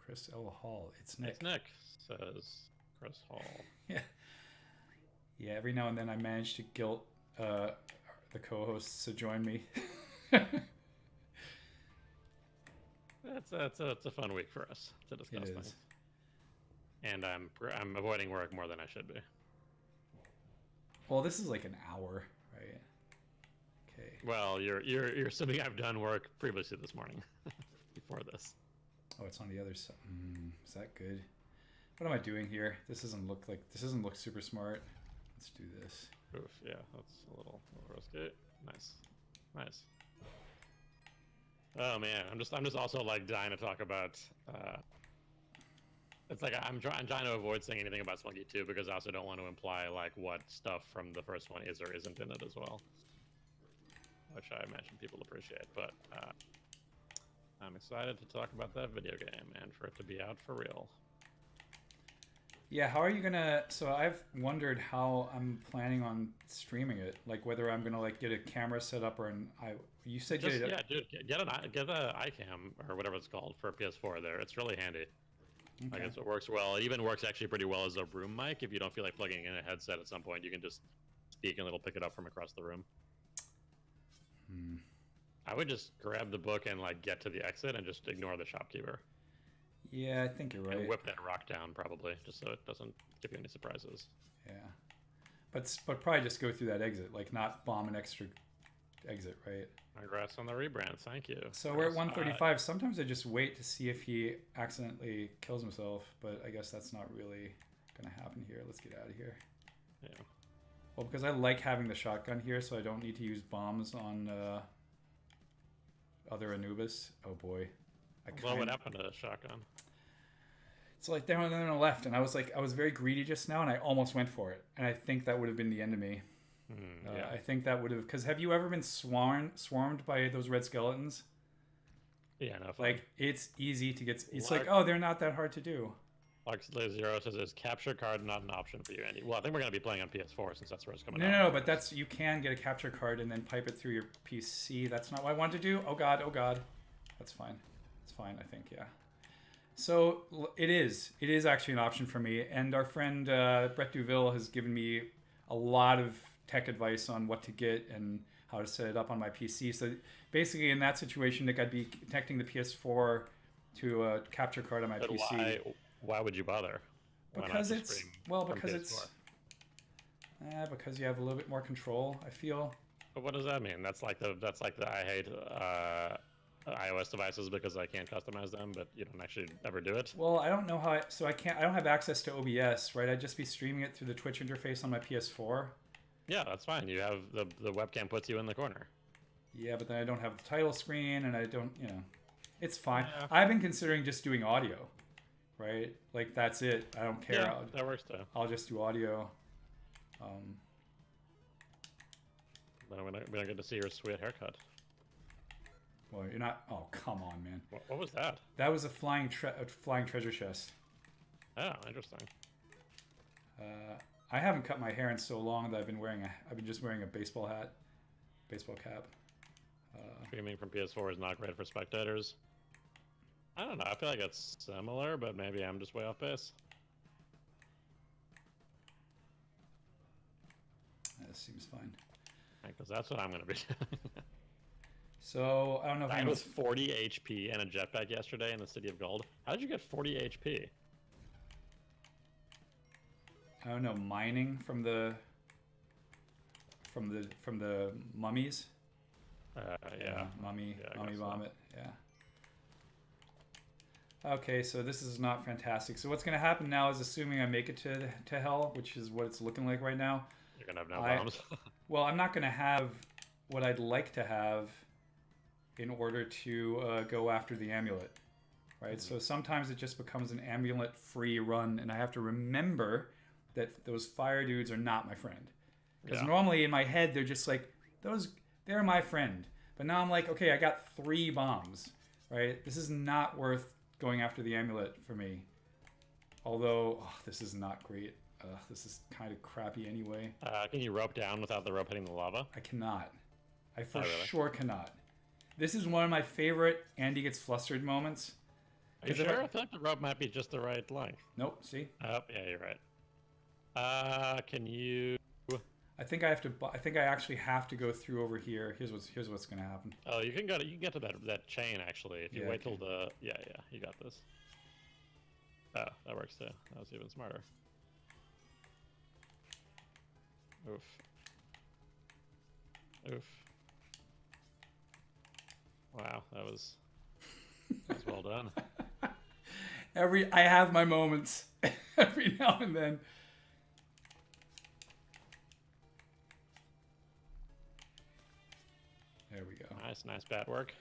Chris L. Hall. It's Nick. It's Nick, says Chris Hall. Yeah. Yeah, every now and then I manage to guilt the co-hosts to join me. It's a fun week for us to discuss things. And I'm avoiding work more than I should be. Well, this is like an hour, right? Okay. Well, you're assuming I've done work previously this morning, before this. Oh, it's on the other side. Is that good? What am I doing here? This doesn't look super smart. Let's do this. Oof, yeah, that's a little risky. Nice. Oh man, I'm just also like dying to talk about. It's like I'm trying to avoid saying anything about Spelunky 2 because I also don't want to imply like what stuff from the first one is or isn't in it as well, which I imagine people appreciate. But I'm excited to talk about that video game and for it to be out for real. Yeah, how are you gonna? So I've wondered how I'm planning on streaming it, like whether I'm gonna like get a camera set up or You said get an iCam or whatever it's called for PS4. There, it's really handy. Okay. I guess it works well. It even works actually pretty well as a room mic. If you don't feel like plugging in a headset at some point, you can just speak and it'll pick it up from across the room. I would just grab the book and like get to the exit and just ignore the shopkeeper. Yeah, I think you're right. And whip that rock down probably, just so it doesn't give you any surprises. Yeah, but probably just go through that exit, like not bomb an extra exit, right? Congrats on the rebrand, thank you. So we're at 135. Sometimes I just wait to see if he accidentally kills himself, but I guess that's not really gonna happen here. Let's get out of here. Yeah. Well, because I like having the shotgun here, so I don't need to use bombs on other Anubis. Oh boy. What happened to the shotgun? It's like down on the left, and I was very greedy just now, and I almost went for it, and I think that would have been the end of me. Yeah. I think that would have, because have you ever been swarmed by those red skeletons? Yeah, no. Like it's easy to get. It's like, oh, they're not that hard to do. Zero says, "Is capture card not an option for you, Andy?" Well, I think we're gonna be playing on PS4 since that's where it's coming out. No, but you can get a capture card and then pipe it through your PC. That's not what I wanted to do. Oh god. That's fine. It's fine, I think. Yeah. So it is. It is actually an option for me. And our friend Brett Duville has given me a lot of tech advice on what to get and how to set it up on my PC. So basically, in that situation, Nick, I'd be connecting the PS4 to a capture card on my But PC. why would you bother? Why not Because just it's stream well, from because PS4? because you have a little bit more control. I feel. But what does that mean? That's like the I hate iOS devices because I can't customize them, but you don't actually ever do it. Well, I don't know how. So I can't. I don't have access to OBS, right? I'd just be streaming it through the Twitch interface on my PS4. Yeah, that's fine. You have the webcam puts you in the corner. Yeah, but then I don't have the title screen, and I don't. It's fine. Yeah. I've been considering just doing audio, right? Like that's it. I don't care. Yeah, that works too. I'll just do audio. But we don't get to see your sweet haircut. Well, you're not. Oh, come on, man. What was that? That was a flying treasure chest. Oh, interesting. I haven't cut my hair in so long that I've been just wearing a baseball hat, baseball cap. Streaming from PS4 is not great for spectators. I don't know. I feel like it's similar, but maybe I'm just way off base. That seems fine. Because that's what I'm going to be doing. So I don't know if I anyone's... was 40 HP and a jetpack yesterday in the City of Gold. How did you get 40 HP? I don't know, mining from the mummies. Yeah. Mummy guess so. vomit. Yeah. Okay, so this is not fantastic. So what's going to happen now is, assuming I make it to hell, which is what it's looking like right now. You're gonna have no bombs. Well, I'm not going to have what I'd like to have in order to go after the amulet, right? So sometimes it just becomes an amulet-free run, and I have to remember that those fire dudes are not my friend. Because normally in my head, they're just like, they're my friend. But now I'm like, okay, I got 3 bombs, right? This is not worth going after the amulet for me. Although, this is not great. This is kind of crappy anyway. Can you rope down without the rope hitting the lava? I cannot. I for really? sure cannot. This is one of my favorite Andy gets flustered moments. Are you sure? I feel like the rope might be just the right length. Nope, see? Oh, yeah, you're right. Can you... I think I actually have to go through over here. Here's what's going to happen. Oh, you can get to that chain, actually, if you wait till the... Yeah, you got this. Oh, that works too. That was even smarter. Oof. Wow, that was well done. I have my moments every now and then. There we go. Nice bat work.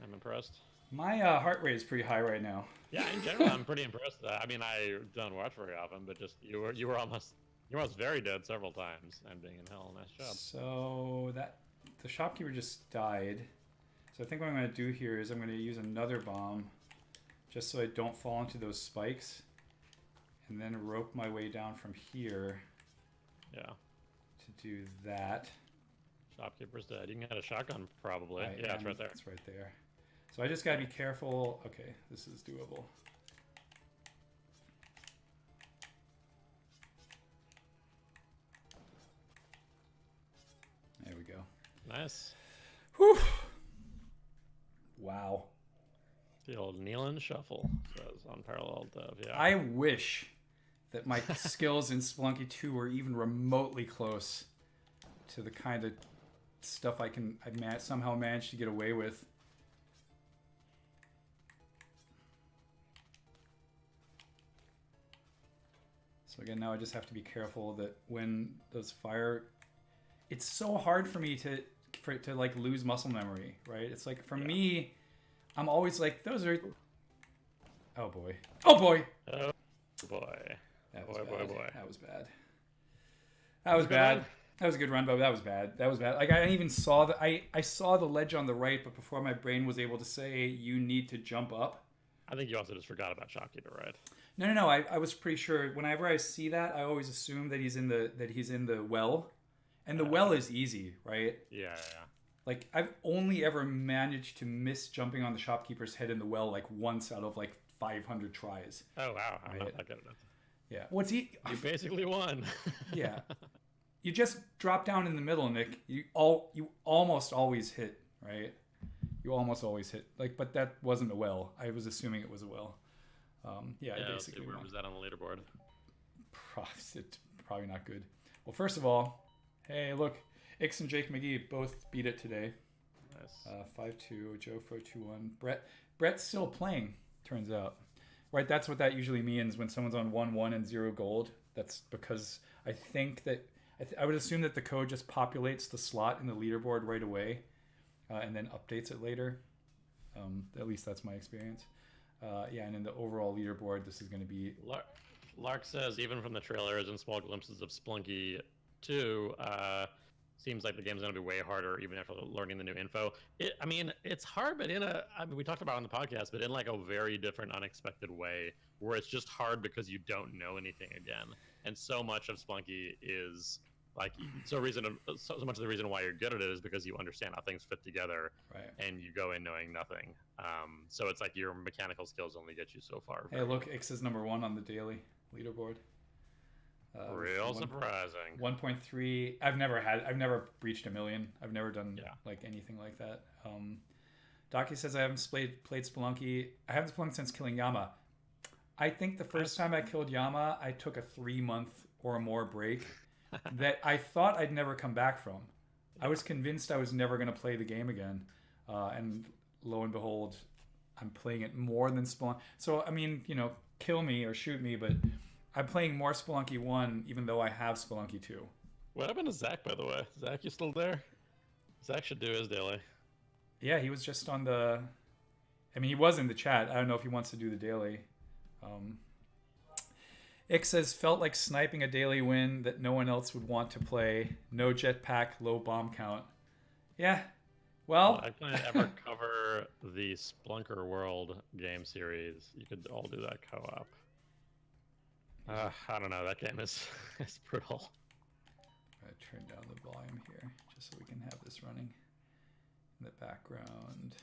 I'm impressed. My heart rate is pretty high right now. Yeah, in general, I'm pretty impressed. I mean, I don't watch very often, but just you were almost very dead several times. And being in hell, nice job. So the shopkeeper just died. So I think what I'm going to do here is I'm going to use another bomb, just so I don't fall into those spikes, and then rope my way down from here. Yeah. To do that. Shopkeeper's dead. You can get a shotgun, probably. Yeah, it's right there. It's right there. So I just got to be careful. Okay, this is doable. There we go. Nice. Whew. Wow. The old kneel and shuffle says Unparalleled Dev. Yeah. I wish that my skills in Spelunky 2 were even remotely close to the kind of stuff I somehow managed to get away with. So again, now I just have to be careful that when those fire... It's so hard for me to like lose muscle memory, right? It's like, for me, I'm always like, those are... Oh boy. Oh boy! Oh boy. That was boy. That was bad. That was bad. That was a good run, but that was bad. That was bad. Like, I even saw I saw the ledge on the right, but before my brain was able to say, you need to jump up. I think you also just forgot about Shopkeeper, right? No. I was pretty sure. Whenever I see that, I always assume that he's in the well. And the well is easy, right? Yeah. Like, I've only ever managed to miss jumping on the shopkeeper's head in the well like once out of like 500 tries. Oh wow, I'm Right? not that good at it. Yeah. You basically won. Yeah. You just drop down in the middle, Nick. You almost always hit, right? You almost always hit. Like, but that wasn't a well. I was assuming it was a well. Yeah, Yeah, I let's see, basically where won. was that on the leaderboard? It's probably not good. Well, first of all, hey, look, Ix and Jake McGee both beat it today. Nice. 5-2, Joe 4-2-1. Brett's still playing, turns out. Right, that's what that usually means when someone's on 1-1 and 0 gold. That's because I think that I would assume that the code just populates the slot in the leaderboard right away, and then updates it later. At least that's my experience. Yeah, and in the overall leaderboard, this is going to be... Lark says, even from the trailers and small glimpses of Spelunky 2, seems like the game's going to be way harder even after learning the new info. I mean, it's hard, but we talked about it on the podcast, but in like a very different, unexpected way, where it's just hard because you don't know anything again. And so much of Spelunky is like, so much of the reason why you're good at it is because you understand how things fit together, Right. and you go in knowing nothing. So it's like your mechanical skills only get you so far. Hey, look, Ix is number 1 on the daily leaderboard. Real surprising. 1.3. I've never breached 1 million. I've never done like anything like that. Docky says I haven't played Spelunky. I haven't Spelunked since killing Yama. I think the first time I killed Yama, I took a 3-month or more break that I thought I'd never come back from. I was convinced I was never going to play the game again, and lo and behold, I'm playing it more than Spelunky. So I mean, kill me or shoot me, but I'm playing more Spelunky 1, even though I have Spelunky 2. What happened to Zach, by the way? Zach, you still there? Zach should do his daily. Yeah, he was just on the... I mean, he was in the chat. I don't know if he wants to do the daily. Ix says, felt like sniping a daily win that no one else would want to play. No jetpack, low bomb count. Yeah, well... I plan to ever cover the Splunker World game series. You could all do that co-op. I don't know. That game is brutal. I'm going to turn down the volume here just so we can have this running in the background.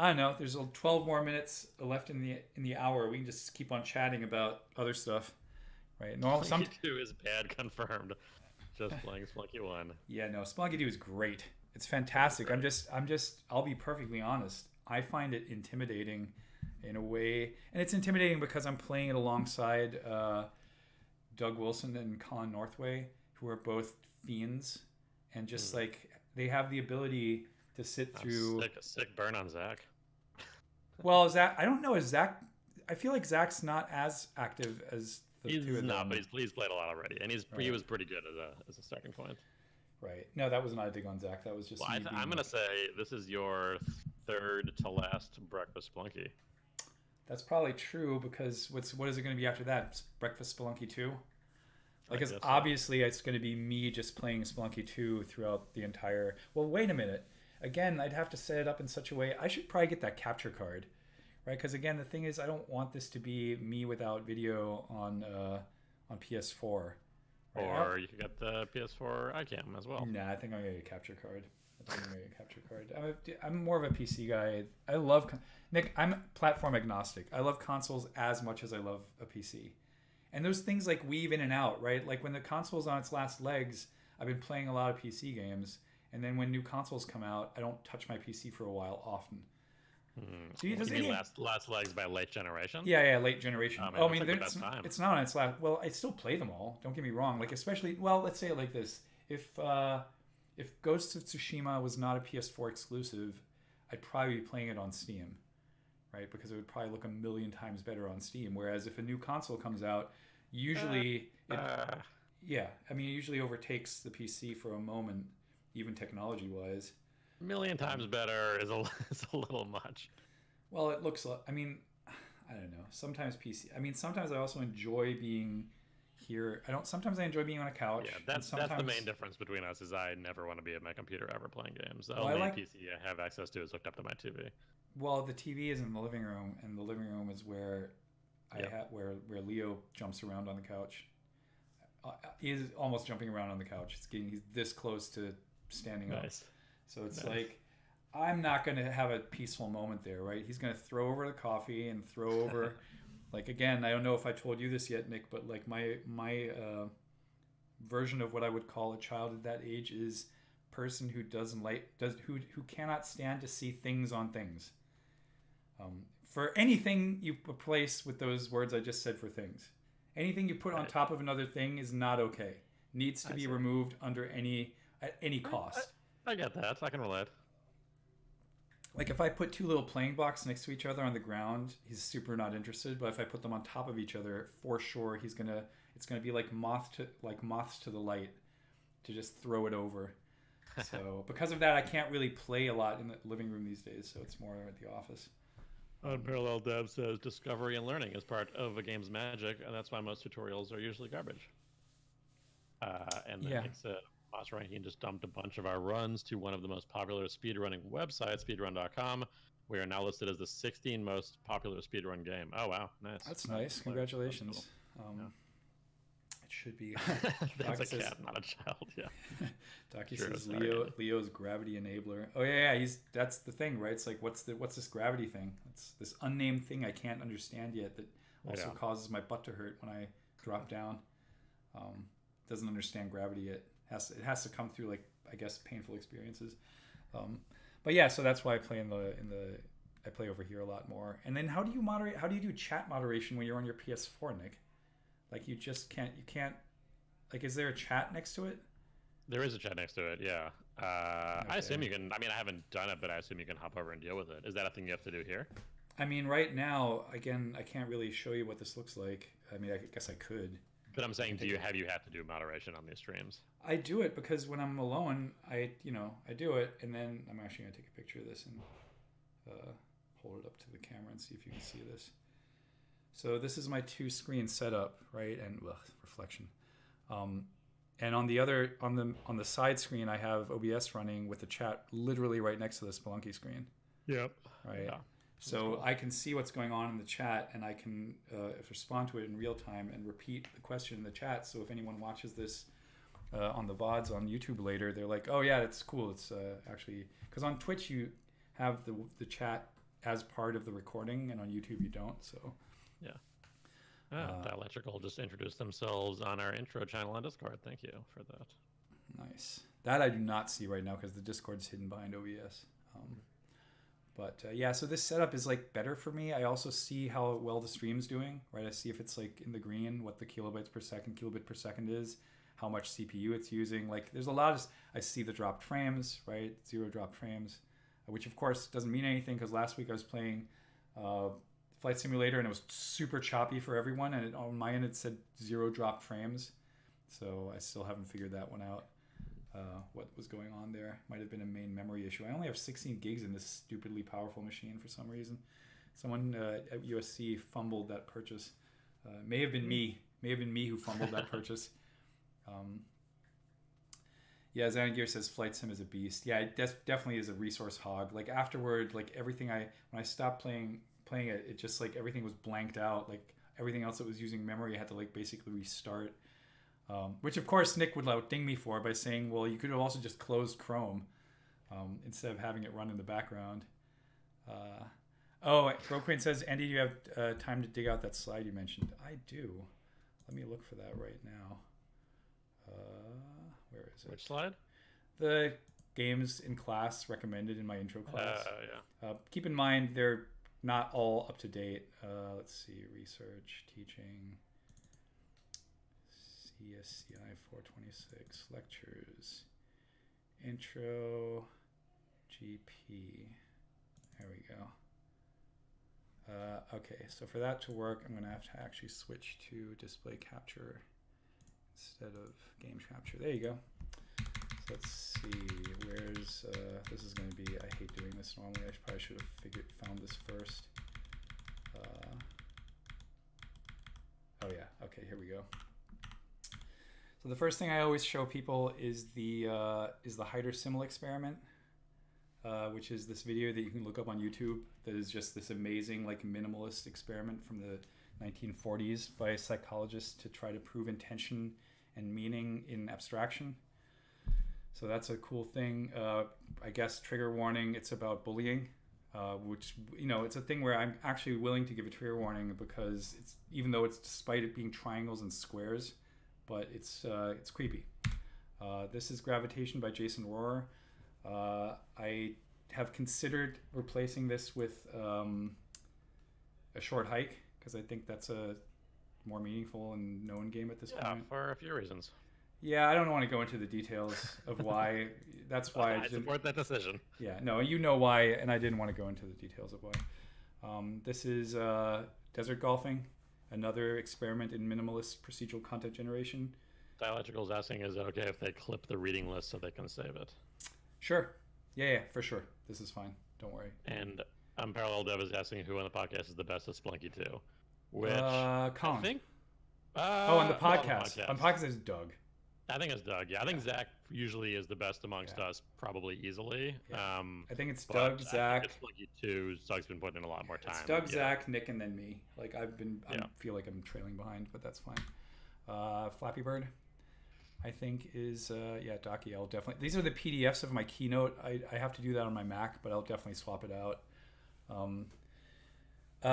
I don't know. There's 12 more minutes left in the hour. We can just keep on chatting about other stuff, right? No, Spelunky 2 is bad confirmed. Just playing Spelunky 1. Yeah, no, Spelunky 2 is great. It's fantastic. I'm just. I'll be perfectly honest. I find it intimidating, in a way, and it's intimidating because I'm playing it alongside Doug Wilson and Colin Northway, who are both fiends, and just like they have the ability to sit through. A sick burn on Zach. Well, Zach, I don't know. Is Zach? I feel like Zach's not as active as the two of them. He's not, but he's played a lot already, and he was pretty good as a starting point. Right. No, that was not a dig on Zach. That was just. Well, I'm gonna say this is your third to last breakfast Spelunky. That's probably true because what is it going to be after that? Breakfast Spelunky 2? Like, obviously it's going to be me just playing Spelunky 2 throughout the entire... Well, wait a minute. Again, I'd have to set it up in such a way... I should probably get that capture card, right? Because again, the thing is, I don't want this to be me without video on PS4. Right? Or you could get the PS4 iCam as well. Nah, I think I'm going to get a capture card. I'm more of a PC guy. I love... Nick, I'm platform agnostic. I love consoles as much as I love a PC. And those things like weave in and out, right? Like when the console's on its last legs, I've been playing a lot of PC games. And then when new consoles come out, I don't touch my PC for a while often. So you mean last legs by late generation? Yeah, late generation. Man, I mean, it's not on its last... Well, I still play them all. Don't get me wrong. Like, especially... Well, let's say it like this. If Ghost of Tsushima was not a PS4 exclusive, I'd probably be playing it on Steam, right? Because it would probably look a million times better on Steam. Whereas if a new console comes out, usually... it usually overtakes the PC for a moment, even technology-wise. A million times better is a little much. Well, it looks like... I mean, I don't know. Sometimes PC... I mean, sometimes I also enjoy being... here. Sometimes I enjoy being on a couch. Yeah, that's the main difference between us. Is I never want to be at my computer ever playing games. The only PC I have access to is hooked up to my TV. Well, the TV is in the living room, and the living room is where where Leo jumps around on the couch. He's almost jumping around on the couch. He's this close to standing up. So it's like I'm not going to have a peaceful moment there, right? He's going to throw over the coffee and throw over, like, again, I don't know if I told you this yet, Nick, but like my version of what I would call a child at that age is person who doesn't like who cannot stand to see things on things. For anything you replace with those words I just said for things, anything you put on top of another thing is not okay. Needs to be removed at any cost. I get that. I can relate. Like if I put two little playing blocks next to each other on the ground, he's super not interested. But if I put them on top of each other, for sure it's gonna be like moths to the light, to just throw it over. So because of that, I can't really play a lot in the living room these days. So it's more at the office. Unparalleled Dev says discovery and learning is part of a game's magic, and that's why most tutorials are usually garbage. And then Nick said, Boss Ranking just dumped a bunch of our runs to one of the most popular speedrunning websites, speedrun.com. We are now listed as the 16th most popular speedrun game. Oh, wow. Nice. That's nice. Congratulations. Cool. It should be. That's a cat, not a child. Yeah. Docky says Leo's gravity enabler. Oh yeah, that's the thing, right? It's like what's this gravity thing? It's this unnamed thing I can't understand yet that also causes my butt to hurt when I drop down. Doesn't understand gravity yet. It has to come through, like, I guess, painful experiences. But yeah, so that's why I play I play over here a lot more. And then how do you moderate? How do you do chat moderation when you're on your PS4, Nick? Like you can't. Like, is there a chat next to it? There is a chat next to it. Yeah. Okay. I assume you can. I mean, I haven't done it, but I assume you can hop over and deal with it. Is that a thing you have to do here? I mean, right now, again, I can't really show you what this looks like. I mean, I guess I could. But I'm saying, have you had to do moderation on these streams? I do it because when I'm alone, I do it, and then I'm actually gonna take a picture of this and hold it up to the camera and see if you can see this. So this is my 2-screen setup, right? And reflection. And on the side screen, I have OBS running with the chat literally right next to the Spelunky screen. Yep. Right. Yeah. So cool. I can see what's going on in the chat, and I can respond to it in real time and repeat the question in the chat. So if anyone watches this on the VODs on YouTube later, they're like, "Oh yeah, that's cool." It's actually because on Twitch you have the chat as part of the recording, and on YouTube you don't. So yeah. Dialectrical just introduced themselves on our intro channel on Discord. Thank you for that. Nice. That I do not see right now because the Discord's hidden behind OBS. But yeah, so this setup is like better for me. I also see how well the stream's doing, right? I see if it's like in the green, what the kilobit per second is, how much CPU it's using. Like there's a lot of, I see the dropped frames, right? 0 dropped frames, which of course doesn't mean anything because last week I was playing Flight Simulator and it was super choppy for everyone. And on my end it said 0 dropped frames. So I still haven't figured that one out. What was going on there. Might have been a main memory issue. I only have 16 gigs in this stupidly powerful machine for some reason. Someone at USC fumbled that purchase. May have been me who fumbled that purchase. Yeah, Xanagear says Flight Sim is a beast. Yeah, it definitely is a resource hog. Like afterward, like everything when I stopped playing it, it just like everything was blanked out. Like everything else that was using memory I had to like basically restart. Which of course Nick would ding me for by saying, well, you could have also just closed Chrome instead of having it run in the background. Bro Queen says, Andy, do you have time to dig out that slide you mentioned? I do. Let me look for that right now. Where is it? Which slide? The games in class recommended in my intro class. Yeah. Keep in mind, they're not all up to date. Let's see, research, teaching... ESCI 426 lectures, intro, GP. There we go. Okay, so for that to work, I'm going to have to actually switch to display capture instead of game capture. There you go. So let's see, where's, this is going to be, I hate doing this normally. I probably should have found this first. Oh yeah, okay, here we go. So the first thing I always show people is the Hyder Simul experiment, which is this video that you can look up on YouTube that is just this amazing like minimalist experiment from the 1940s by a psychologist to try to prove intention and meaning in abstraction. So that's a cool thing. I guess trigger warning. It's about bullying, which it's a thing where I'm actually willing to give a trigger warning because it's even though it's despite it being triangles and squares, but it's creepy. This is Gravitation by Jason Rohrer. I have considered replacing this with a short hike because I think that's a more meaningful and known game at this point. Yeah, for a few reasons. Yeah, I don't want to go into the details of why. That's why I support that decision. Yeah, no, you know why, and I didn't want to go into the details of why. This is Desert Golfing, another experiment in minimalist procedural content generation. Dialogical is asking, is it okay if they clip the reading list so they can save it? Sure. Yeah, for sure. This is fine. Don't worry. And Parallel Dev is asking who on the podcast is the best at Spelunky 2. Which Colin. I think... on the podcast. No, on the podcast is Doug. I think it's Doug. Yeah, I think Zach usually is the best amongst us, probably easily. Yeah. I think it's Doug, Zach. It's Spelunky 2. Doug's been putting in a lot more time. It's Doug, Zach, Nick, and then me. Like I feel like I'm trailing behind, but that's fine. Flappy Bird, I think is Docky. I'll definitely. These are the PDFs of my keynote. I have to do that on my Mac, but I'll definitely swap it out.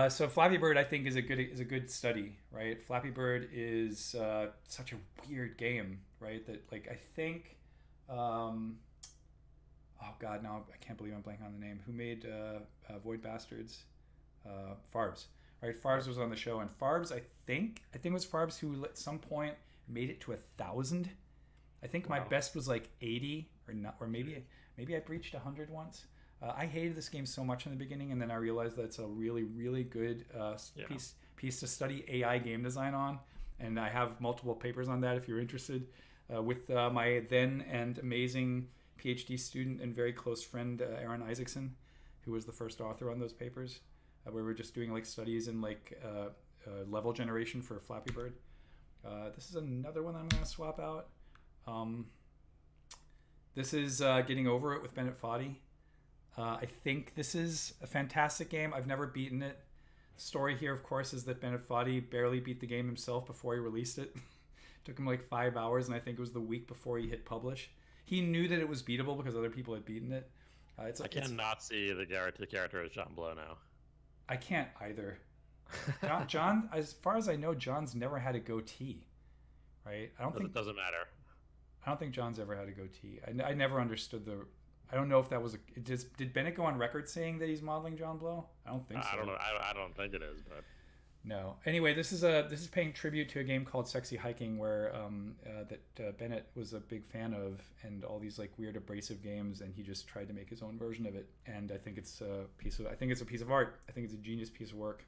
So Flappy Bird, I think, is a good study, right? Flappy Bird is such a weird game, right? That like I think, oh God, now I can't believe I'm blanking on the name. Who made Void Bastards? Farbs, right? Farbs was on the show, and Farbs, I think it was Farbs who at some point made it to 1,000. I think my best was like 80 or maybe I breached 100 once. I hated this game so much in the beginning, and then I realized that it's a really, really good piece to study AI game design on. And I have multiple papers on that if you're interested. With my then and amazing PhD student and very close friend, Aaron Isaacson, who was the first author on those papers, where we're just doing like studies in like level generation for Flappy Bird. This is another one I'm going to swap out. This is Getting Over It with Bennett Foddy. I think this is a fantastic game. I've never beaten it. Story here, of course, is that Bennett Foddy barely beat the game himself before he released it. Took him like 5 hours, and I think it was the week before he hit publish. He knew that it was beatable because other people had beaten it. I cannot see the character as John Blow now. I can't either. John, as far as I know, John's never had a goatee, right? It doesn't matter. I don't think John's ever had a goatee. I never understood the. I don't know if that was did Bennett go on record saying that he's modeling John Blow? I don't think so. I don't know. I don't think it is, but no. Anyway, this is paying tribute to a game called Sexy Hiking, where Bennett was a big fan of, and all these like weird abrasive games, and he just tried to make his own version of it. And I think it's a piece of art. I think it's a genius piece of work.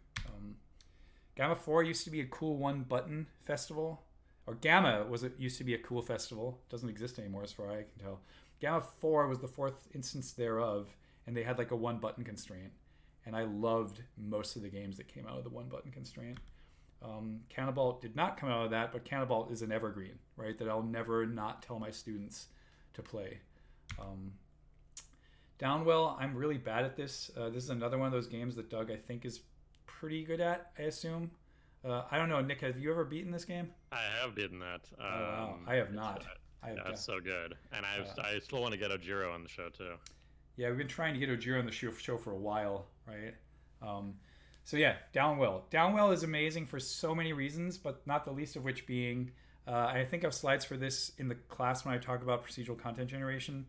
Gamma 4 used to be a cool one button festival, or Gamma used to be a cool festival. It doesn't exist anymore, as far as I can tell. Gamma 4 was the fourth instance thereof, and they had like a one button constraint. And I loved most of the games that came out of the one button constraint. Cannibalt did not come out of that, but Cannibalt is an evergreen, right? That I'll never not tell my students to play. Downwell, I'm really bad at this. This is another one of those games that Doug, I think, is pretty good at, I assume. I don't know, Nick, have you ever beaten this game? I have beaten that. Wow. I have not. That's so good. And I still want to get Ojiro on the show, too. Yeah, we've been trying to get Ojiro on the show for a while, right? So yeah, Downwell. Downwell is amazing for so many reasons, but not the least of which being, I think I have slides for this in the class when I talk about procedural content generation.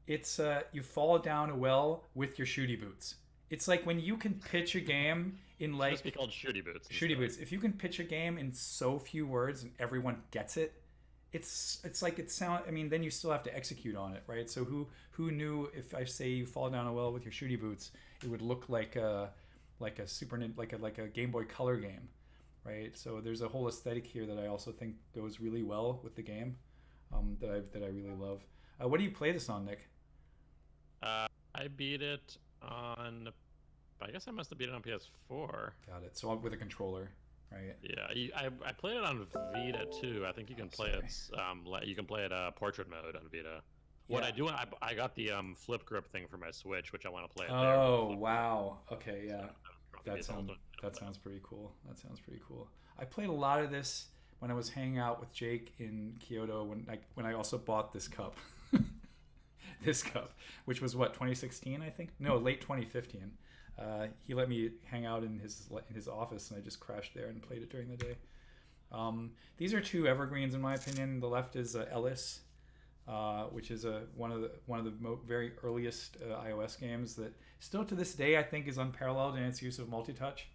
It's you fall down a well with your shooty boots. It's like when you can pitch a game in like... It must be called shooty boots. Shooty boots. If you can pitch a game in so few words and everyone gets it, it's like it sound. I mean, then you still have to execute on it, right? So who knew if I say you fall down a well with your shooty boots, it would look like a Game Boy Color game, right? So there's a whole aesthetic here that I also think goes really well with the game, that I really love. What do you play this on, Nick? I beat it on. I guess I must have beat it on PS4. Got it. So with a controller. Right. Yeah, I played it on Vita too. I think you can play it. You can play it portrait mode on Vita. What I do, I got the flip grip thing for my Switch, which I want to play. Oh wow. Okay, yeah. That sounds pretty cool. I played a lot of this when I was hanging out with Jake in Kyoto when I also bought this cup. This cup, which was what, 2016, I think? No, late 2015. He let me hang out in his office, and I just crashed there and played it during the day. These are two evergreens in my opinion. The left is Ellis, which is one of the very earliest iOS games that still to this day I think is unparalleled in its use of multi-touch.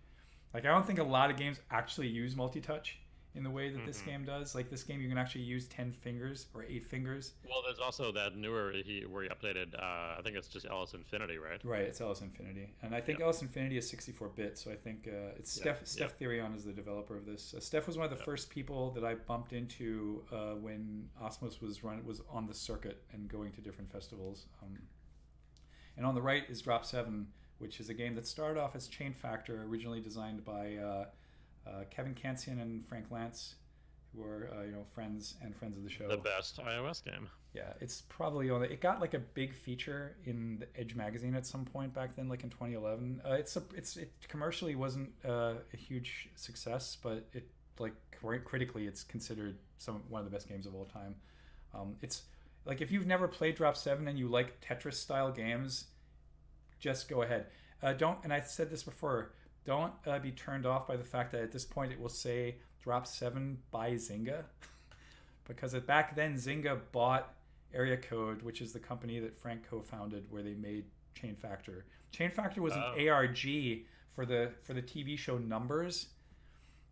Like, I don't think a lot of games actually use multi-touch in the way that this game does. Like, this game you can actually use 10 fingers or 8 fingers. Well, there's also that newer where he updated. I think it's just Alice Infinity, right? Right, it's Alice Infinity, and I think Alice Infinity is 64-bit. So I think it's Steph Therion is the developer of this. Steph was one of the first people that I bumped into when Osmos was on the circuit and going to different festivals. And on the right is Drop 7, which is a game that started off as Chain Factor, originally designed by Kevin Kansian and Frank Lance, who are friends of the show. The best iOS game. Yeah, it's probably it got like a big feature in the Edge magazine at some point back then, like in 2011. It commercially wasn't a huge success, but it critically it's considered one of the best games of all time. It's like, if you've never played Drop 7 and you like Tetris style games, just go ahead. And I said this before, don't be turned off by the fact that at this point it will say Drop 7 by Zynga. Because back then Zynga bought Area Code, which is the company that Frank co-founded, where they made Chain Factor. Chain Factor was an ARG for the TV show Numbers.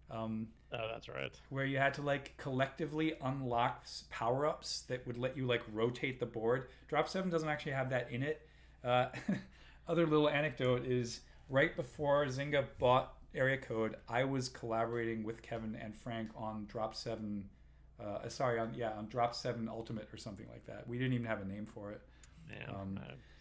That's right. Where you had to like collectively unlock power-ups that would let you like rotate the board. Drop 7 doesn't actually have that in it. Other little anecdote is, right before Zynga bought Area Code, I was collaborating with Kevin and Frank on Drop 7. On Drop 7 Ultimate or something like that. We didn't even have a name for it. Yeah,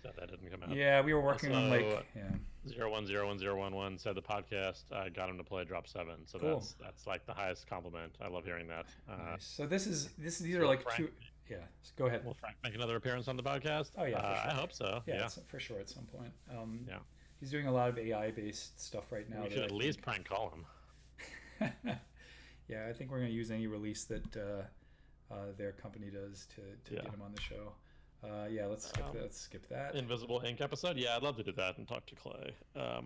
that didn't come out. Yeah, we were working on 010111 said the podcast got him to play Drop 7. So cool. That's like the highest compliment. I love hearing that. Nice. So these are like Frank, two. Yeah, so go ahead. Will Frank make another appearance on the podcast? Oh yeah, for sure. I hope so. Yeah, for sure at some point. Yeah. He's doing a lot of AI-based stuff right now. We should at least prank call him. Yeah, I think we're going to use any release that their company does to get him on the show. Let's skip that. Invisible Ink episode. Yeah, I'd love to do that and talk to Clay. I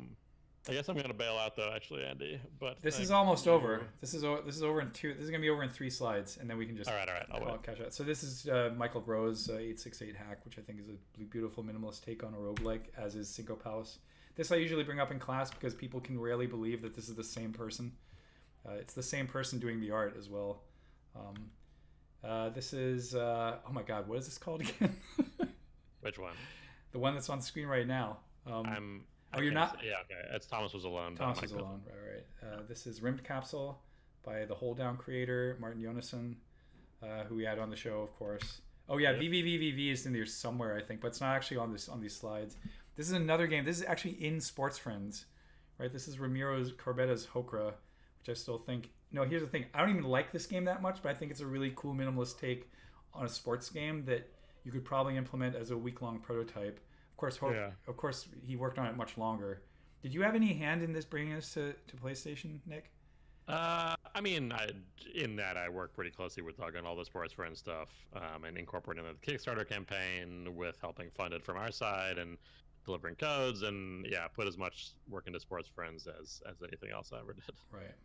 guess I'm going to bail out though, actually, Andy. But this is almost over. This is over in two. This is going to be over in 3 slides, and then we can just all right. I'll catch up. So this is Michael Groh's 868 hack, which I think is a beautiful minimalist take on a roguelike, as is Cinco Palace. This I usually bring up in class because people can rarely believe that this is the same person. It's the same person doing the art as well. This is oh my god, what is this called again? Which one? The one that's on the screen right now. You're not? Yeah, okay. It's Thomas Was Alone. Thomas Was Alone, right. This is Rimmed Capsule by the Hold Down creator, Martin Jonassen, who we had on the show, of course. Oh yeah, VVVVV is in there somewhere, I think, but it's not actually on these slides. This is another game. This is actually in Sports Friends, right? This is Ramiro Corbetta's Hokra, which I still think... No, here's the thing. I don't even like this game that much, but I think it's a really cool minimalist take on a sports game that you could probably implement as a week-long prototype. Of course, he worked on it much longer. Did you have any hand in this bringing us to PlayStation, Nick? I work pretty closely with Doug on all the Sports Friends stuff, and incorporating the Kickstarter campaign with helping fund it from our side and delivering codes, and put as much work into Sports Friends as anything else I ever did. Right.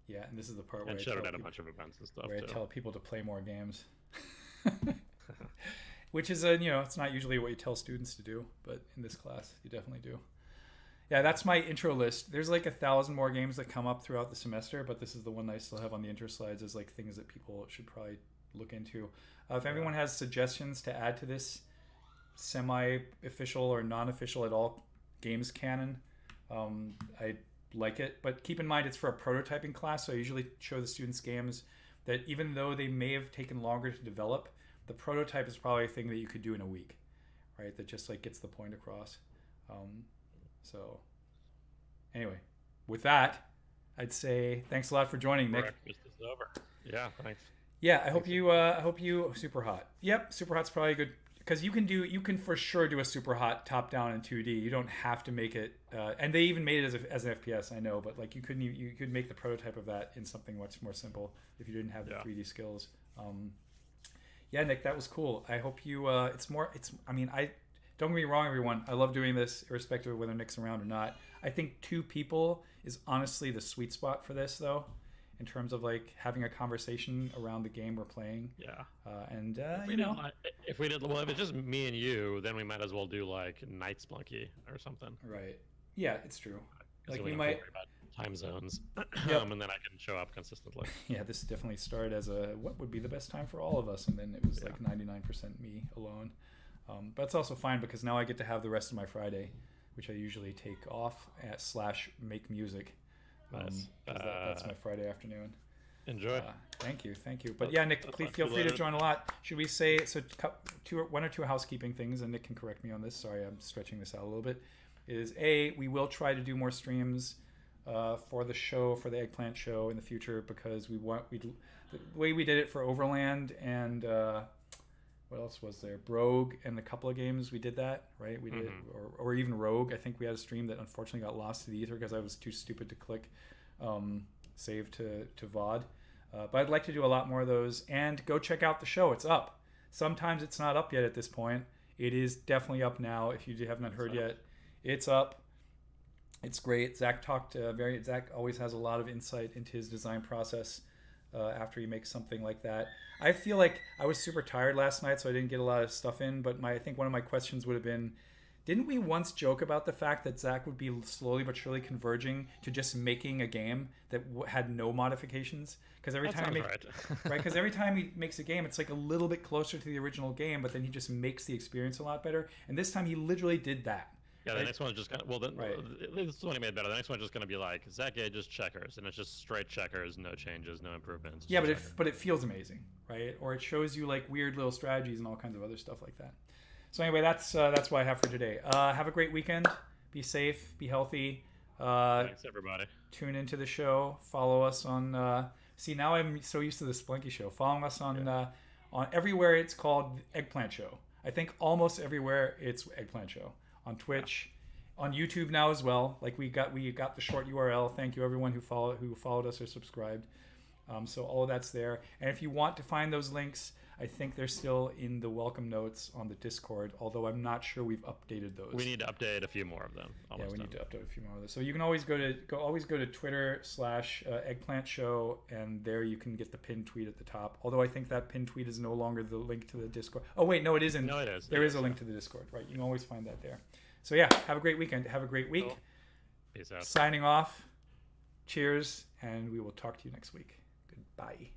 Yeah, and this is the part where I showed it at a bunch of events and stuff. Where I tell people to play more games. Which is it's not usually what you tell students to do, but in this class you definitely do. Yeah, that's my intro list. There's like 1,000 more games that come up throughout the semester, but this is the one I still have on the intro slides as like things that people should probably look into. If everyone has suggestions to add to this semi-official or non-official at all games canon, I like it. But keep in mind it's for a prototyping class, so I usually show the students games that even though they may have taken longer to develop, the prototype is probably a thing that you could do in a week, right? That just like gets the point across. So anyway, with that, I'd say thanks a lot for joining, Nick. This is over. Yeah, thanks. Yeah, I hope you Super Hot. Yep, Super Hot's probably because you can for sure do a super hot top down in 2D. You don't have to make it, and they even made it as an FPS. I know, but like you could make the prototype of that in something much more simple if you didn't have the 3D skills. Yeah, Nick, that was cool. I hope you. I mean, don't get me wrong, everyone. I love doing this, irrespective of whether Nick's around or not. I think 2 people is honestly the sweet spot for this, though, in terms of like having a conversation around the game we're playing. Yeah. If it's just me and you, then we might as well do like Night Spelunky or something. Right. Yeah, it's true. Like we might worry about time zones, Yep. and then I can show up consistently. Yeah, this definitely started as what would be the best time for all of us, and then it was like 99% me alone. But it's also fine because now I get to have the rest of my Friday, which I usually take off at / make music. Nice. That's my Friday afternoon. Enjoy. Thank you. But yeah, Nick, please feel free to join a lot. Should we say one or two housekeeping things, and Nick can correct me on this. Sorry, I'm stretching this out a little bit. Is we will try to do more streams for the show, for the Eggplant Show in the future, because the way we did it for Overland and what else was there? Brogue and a couple of games we did that, right? We did, or even Rogue. I think we had a stream that unfortunately got lost to the ether because I was too stupid to click save to VOD. But I'd like to do a lot more of those. And go check out the show. It's up. Sometimes it's not up yet at this point. It is definitely up now. If you haven't heard yet, it's up. It's great. Zach Zach always has a lot of insight into his design process. After he makes something like that, I feel like I was super tired last night, so I didn't get a lot of stuff in. But I think one of my questions would have been, didn't we once joke about the fact that Zach would be slowly but surely converging to just making a game that had no modifications? Because every time because every time he makes a game, it's like a little bit closer to the original game, but then he just makes the experience a lot better. And this time he literally did that. Yeah, the next one is just gonna. Well, this is one he made better. The next one is just gonna be like Zach just checkers, and it's just straight checkers, no changes, no improvements. Yeah, but it feels amazing, right? Or it shows you like weird little strategies and all kinds of other stuff like that. So anyway, that's what I have for today. Have a great weekend. Be safe. Be healthy. Thanks, everybody. Tune into the show. Follow us on. See, now I'm so used to the Spelunky Show. Follow us on everywhere. It's called Eggplant Show. I think almost everywhere it's Eggplant Show. On Twitch, on YouTube now as well. Like we got the short URL. Thank you everyone who followed us or subscribed. So all of that's there. And if you want to find those links, I think they're still in the welcome notes on the Discord. Although I'm not sure we've updated those. We need to update a few more of them. Need to update a few more of those. So you can always go to Twitter / Eggplant Show, and there you can get the pinned tweet at the top. Although I think that pinned tweet is no longer the link to the Discord. Oh wait, no, it isn't. No, it is. There is a link to the Discord, right? You can always find that there. So yeah, have a great weekend. Have a great week. Cool. Peace out. Signing off. Cheers, and we will talk to you next week. Goodbye.